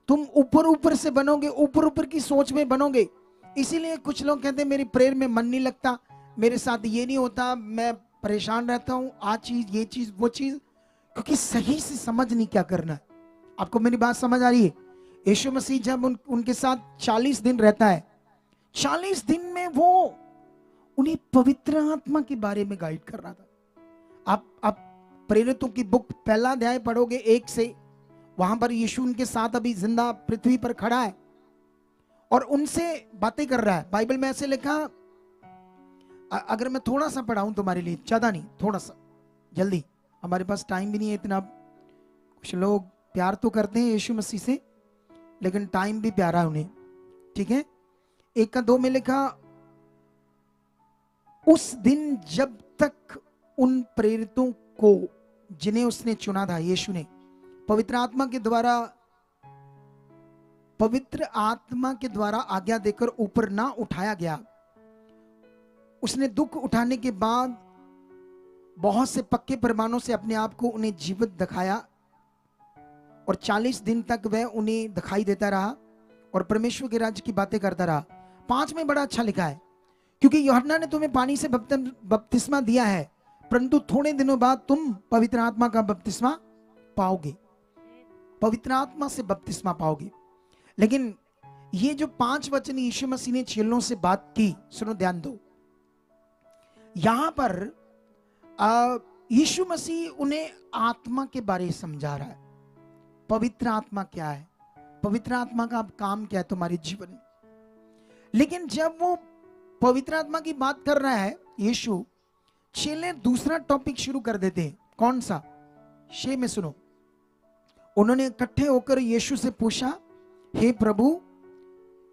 तुम ऊपर ऊपर से बनोगे, ऊपर ऊपर की सोच में बनोगे। इसीलिए कुछ लोग कहते हैं मेरी प्रेयर में मन नहीं लगता, मेरे साथ ये नहीं होता, मैं परेशान रहता हूं, आ चीज, ये चीज, वो चीज, क्योंकि सही से समझ नहीं क्या करना है। आपको मेरी बात समझ आ रही है? यीशु मसीह जब उनके साथ 40 दिन रहता है, 40 दिन में वो उन्हें पवित्र आत्मा के बारे में गाइड कर रहा था। आप प्रेरितों की बुक पहला अध्याय पढ़ोगे 1 से, वहां पर यीशु उनके साथ अभी जिंदा पृथ्वी पर खड़ा है और उनसे बातें कर रहा है। बाइबल में ऐसे लिखा, अगर मैं थोड़ा सा पढ़ाऊं तुम्हारे लिए, ज्यादा नहीं, थोड़ा सा, जल्दी, हमारे पास टाइम भी नहीं है इतना। कुछ लोग प्यार तो करते हैं यीशु मसीह से, लेकिन टाइम भी प्यारा है उन्हें, ठीक है। 1 का 2 में लिखा, उस दिन जब तक उन प्रेरितों को जिन्हें उसने चुना था, यीशु ने, पवित्र आत्मा के द्वारा आज्ञा देकर ऊपर ना उठाया गया, उसने दुख उठाने के बाद बहुत से पक्के प्रमाणों से अपने आप को उन्हें जीवित दिखाया और 40 दिन तक वह उन्हें दिखाई देता रहा और परमेश्वर के राज्य की बातें करता रहा। 5 में बड़ा अच्छा लिखा है, क्योंकि यूहन्ना ने तुम्हें पानी से बपतिस्मा दिया है, परंतु थोड़े दिनों बाद तुम पवित्र आत्मा का बपतिस्मा पाओगे। पवित्र आत्मा से बपतिस्मा पाओगे। लेकिन ये जो 5 वचन यीशु मसीह ने चेलों से बात की, सुनो, ध्यान दो। यहां पर यीशु मसीह उन्हें आत्मा के बारे में समझा रहा है। पवित्र आत्मा क्या है, पवित्र आत्मा का काम क्या है तुम्हारे जीवन में। लेकिन जब वो पवित्र आत्मा की बात कर रहा है यीशु, चेले दूसरा टॉपिक शुरू कर देते हैं। कौन सा? 6 में सुनो, उन्होंने इकट्ठे होकर यीशु से पूछा, हे प्रभु,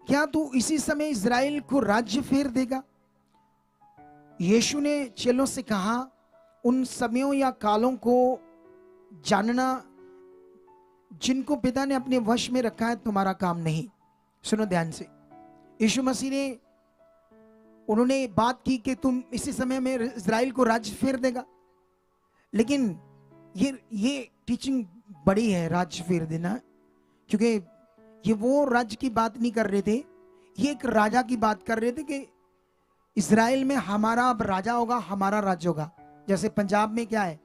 क्या तू इसी समय इज़राइल को राज्य फेर देगा? यीशु ने चेलों से कहा, उन समयों या कालों को जानना जिनको पिता ने अपने वश में रखा है तुम्हारा काम नहीं। सुनो ध्यान से, यीशु मसीह ने, उन्होंने बात की कि तुम इसी समय में इज़राइल को राज्य फेर देगा, लेकिन ये टीचिंग बड़ी है, राज्य फेर देना, क्योंकि ये वो राज्य की बात नहीं कर रहे थे, ये एक राजा की बात कर रहे थे कि इज़राइल में हमारा अब राजा होगा, हमारा राज्य होगा। जैसे पंजाब में क्या है,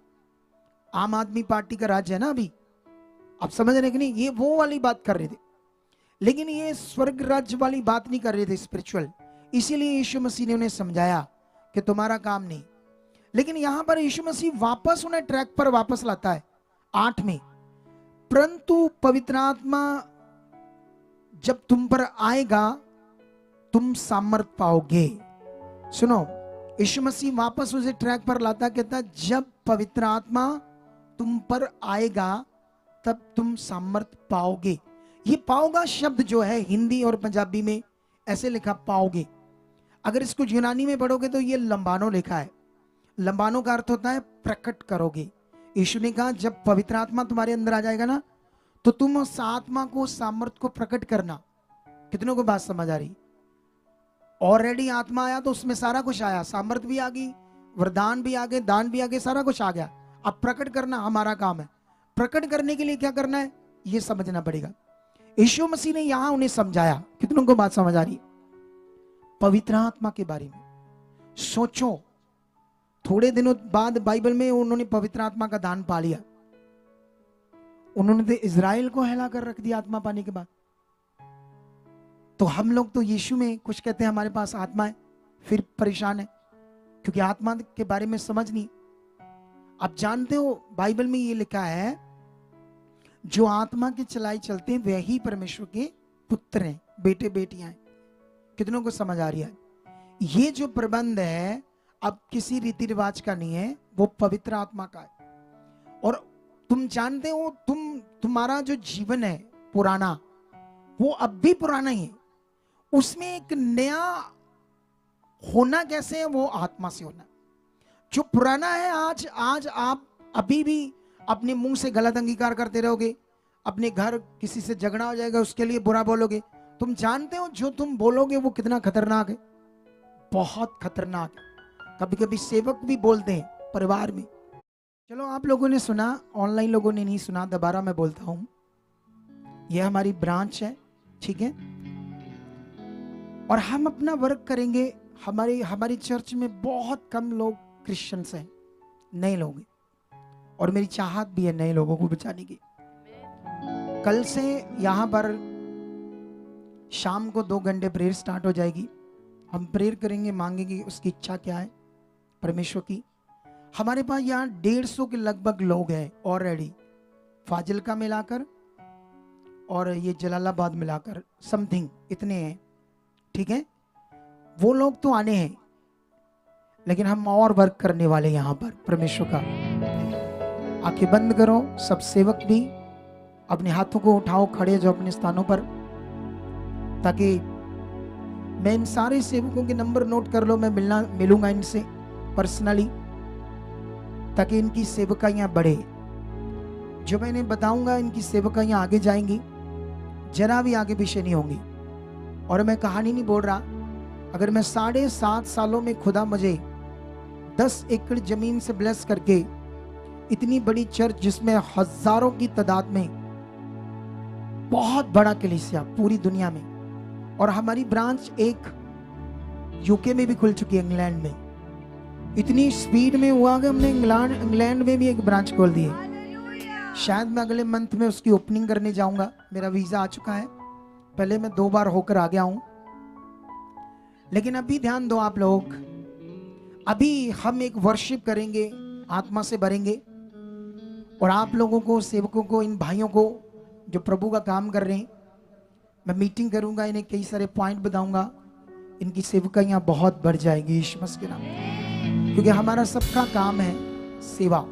आम आदमी पार्टी का राज्य है ना अभी, आप समझ रहे कि नहीं? ये वो वाली बात कर रहे थे, लेकिन ये स्वर्ग राज्य वाली बात नहीं कर रहे थे, स्पिरिचुअल। इसीलिए यीशु मसीह ने उन्हें समझाया कि तुम्हारा काम नहीं। लेकिन यहां पर यीशु मसीह वापस उन्हें ट्रैक पर वापस लाता है 8 में, परंतु पवित्र आत्मा जब तुम पर आएगा तुम सामर्थ पाओगे। सुनो, यीशु मसीह वापस उसे ट्रैक पर लाता, कहता जब पवित्र आत्मा तुम पर आएगा तब तुम सामर्थ पाओगे। ये पाओगा शब्द जो है हिंदी और पंजाबी में ऐसे लिखा पाओगे, अगर इसको यूनानी में पढ़ोगे तो ये लंबानो लिखा है। लंबानो का अर्थ होता है प्रकट करोगे। यीशु ने कहा जब पवित्र आत्मा तुम्हारे अंदर आ जाएगा ना तो तुम उस आत्मा को, सामर्थ को प्रकट करना। कितनों को बात समझ आ रही? ऑलरेडी आत्मा आया तो उसमें सारा कुछ आया, सामर्थ भी आ गई, वरदान भी आ गए, दान भी आ गए, सारा कुछ आ गया। अब प्रकट करना हमारा काम है। प्रकट करने के लिए क्या करना है ये समझना पड़ेगा। यीशु मसीह ने यहां उन्हें समझाया। कितनों को बात समझ आ रही? पवित्र आत्मा के बारे में सोचो। थोड़े दिनों बाद बाइबल में उन्होंने पवित्र आत्मा का दान पा लिया। उन्होंने तो इजराइल को हिला कर रख दिया आत्मा पाने के बाद। तो हम लोग तो यीशु में कुछ कहते हैं हमारे पास आत्मा है, फिर परेशान है क्योंकि आत्मा के बारे में समझ नहीं। आप जानते हो बाइबल में ये लिखा है जो आत्मा के चलाए चलते हैं वही परमेश्वर के पुत्र हैं, बेटे बेटियां हैं। कितनों को समझ आ रही है? ये जो प्रबंध है अब किसी रीति रिवाज का नहीं है, वो पवित्र आत्मा का है। और तुम जानते हो तुम्हारा जो जीवन है पुराना, वो अब भी पुराना ही है। उसमें एक नया होना कैसे है? वो आत्मा से होना। जो पुराना है आज आप अभी भी अपने मुंह से गलत अंगीकार करते रहोगे, अपने घर किसी से झगड़ा हो जाएगा उसके लिए बुरा बोलोगे। तुम जानते हो जो तुम बोलोगे वो कितना खतरनाक है? बहुत खतरनाक है। कभी कभी सेवक भी बोलते हैं परिवार में। चलो आप लोगों ने सुना, ऑनलाइन लोगों ने नहीं सुना, दोबारा मैं बोलता हूं। यह हमारी ब्रांच है, ठीक है, और हम अपना वर्क करेंगे। हमारी चर्च में बहुत कम लोग क्रिश्चियंस हैं, नए लोग हैं, और मेरी चाहत भी है नए लोगों को बचाने की। कल से यहां पर शाम को 2 घंटे प्रेयर स्टार्ट हो जाएगी। हम प्रेयर करेंगे, मांगेंगे उसकी इच्छा क्या है परमेश्वर की। हमारे पास यहाँ 150 के लगभग लोग हैं ऑलरेडी, फाजिल्का मिलाकर और ये जलालाबाद मिलाकर समथिंग इतने हैं, ठीक है। वो लोग तो आने हैं, लेकिन हम और वर्क करने वाले यहाँ पर परमेश्वर का। आंखें बंद करो, सब सेवक भी अपने हाथों को उठाओ, खड़े जो अपने स्थानों पर, ताकि मैं इन सारे सेवकों के नंबर नोट कर लो। मैं मिलूंगा इनसे पर्सनली, ताकि इनकी सेवकाइयां बढ़े। जो मैंने बताऊंगा इनकी सेवकाइयां आगे जाएंगी, जरा भी आगे पीछे नहीं होंगी। और मैं कहानी नहीं बोल रहा, अगर मैं 7.5 सालों में खुदा मुझे 10 एकड़ जमीन से ब्लेस करके इतनी बड़ी चर्च जिसमें हजारों की तादाद में, बहुत बड़ा कलीसिया पूरी दुनिया में, और हमारी ब्रांच एक यूके में भी खुल चुकी है, इंग्लैंड में। इतनी स्पीड में हुआ कि हमने इंग्लैंड में भी एक ब्रांच खोल दी है। शायद मैं अगले मंथ में उसकी ओपनिंग करने जाऊंगा। मेरा वीजा आ चुका है, पहले मैं 2 बार होकर आ गया हूं। लेकिन अभी ध्यान दो आप लोग, अभी हम एक वर्शिप करेंगे, आत्मा से भरेंगे, और आप लोगों को, सेवकों को, इन भाइयों को जो प्रभु का काम कर रहे हैं, मैं मीटिंग करूंगा, इन्हें कई सारे पॉइंट बताऊंगा। इनकी सेवकाइयां बहुत बढ़ जाएगी यीशु मसीह के नाम, क्योंकि हमारा सबका काम है सेवा।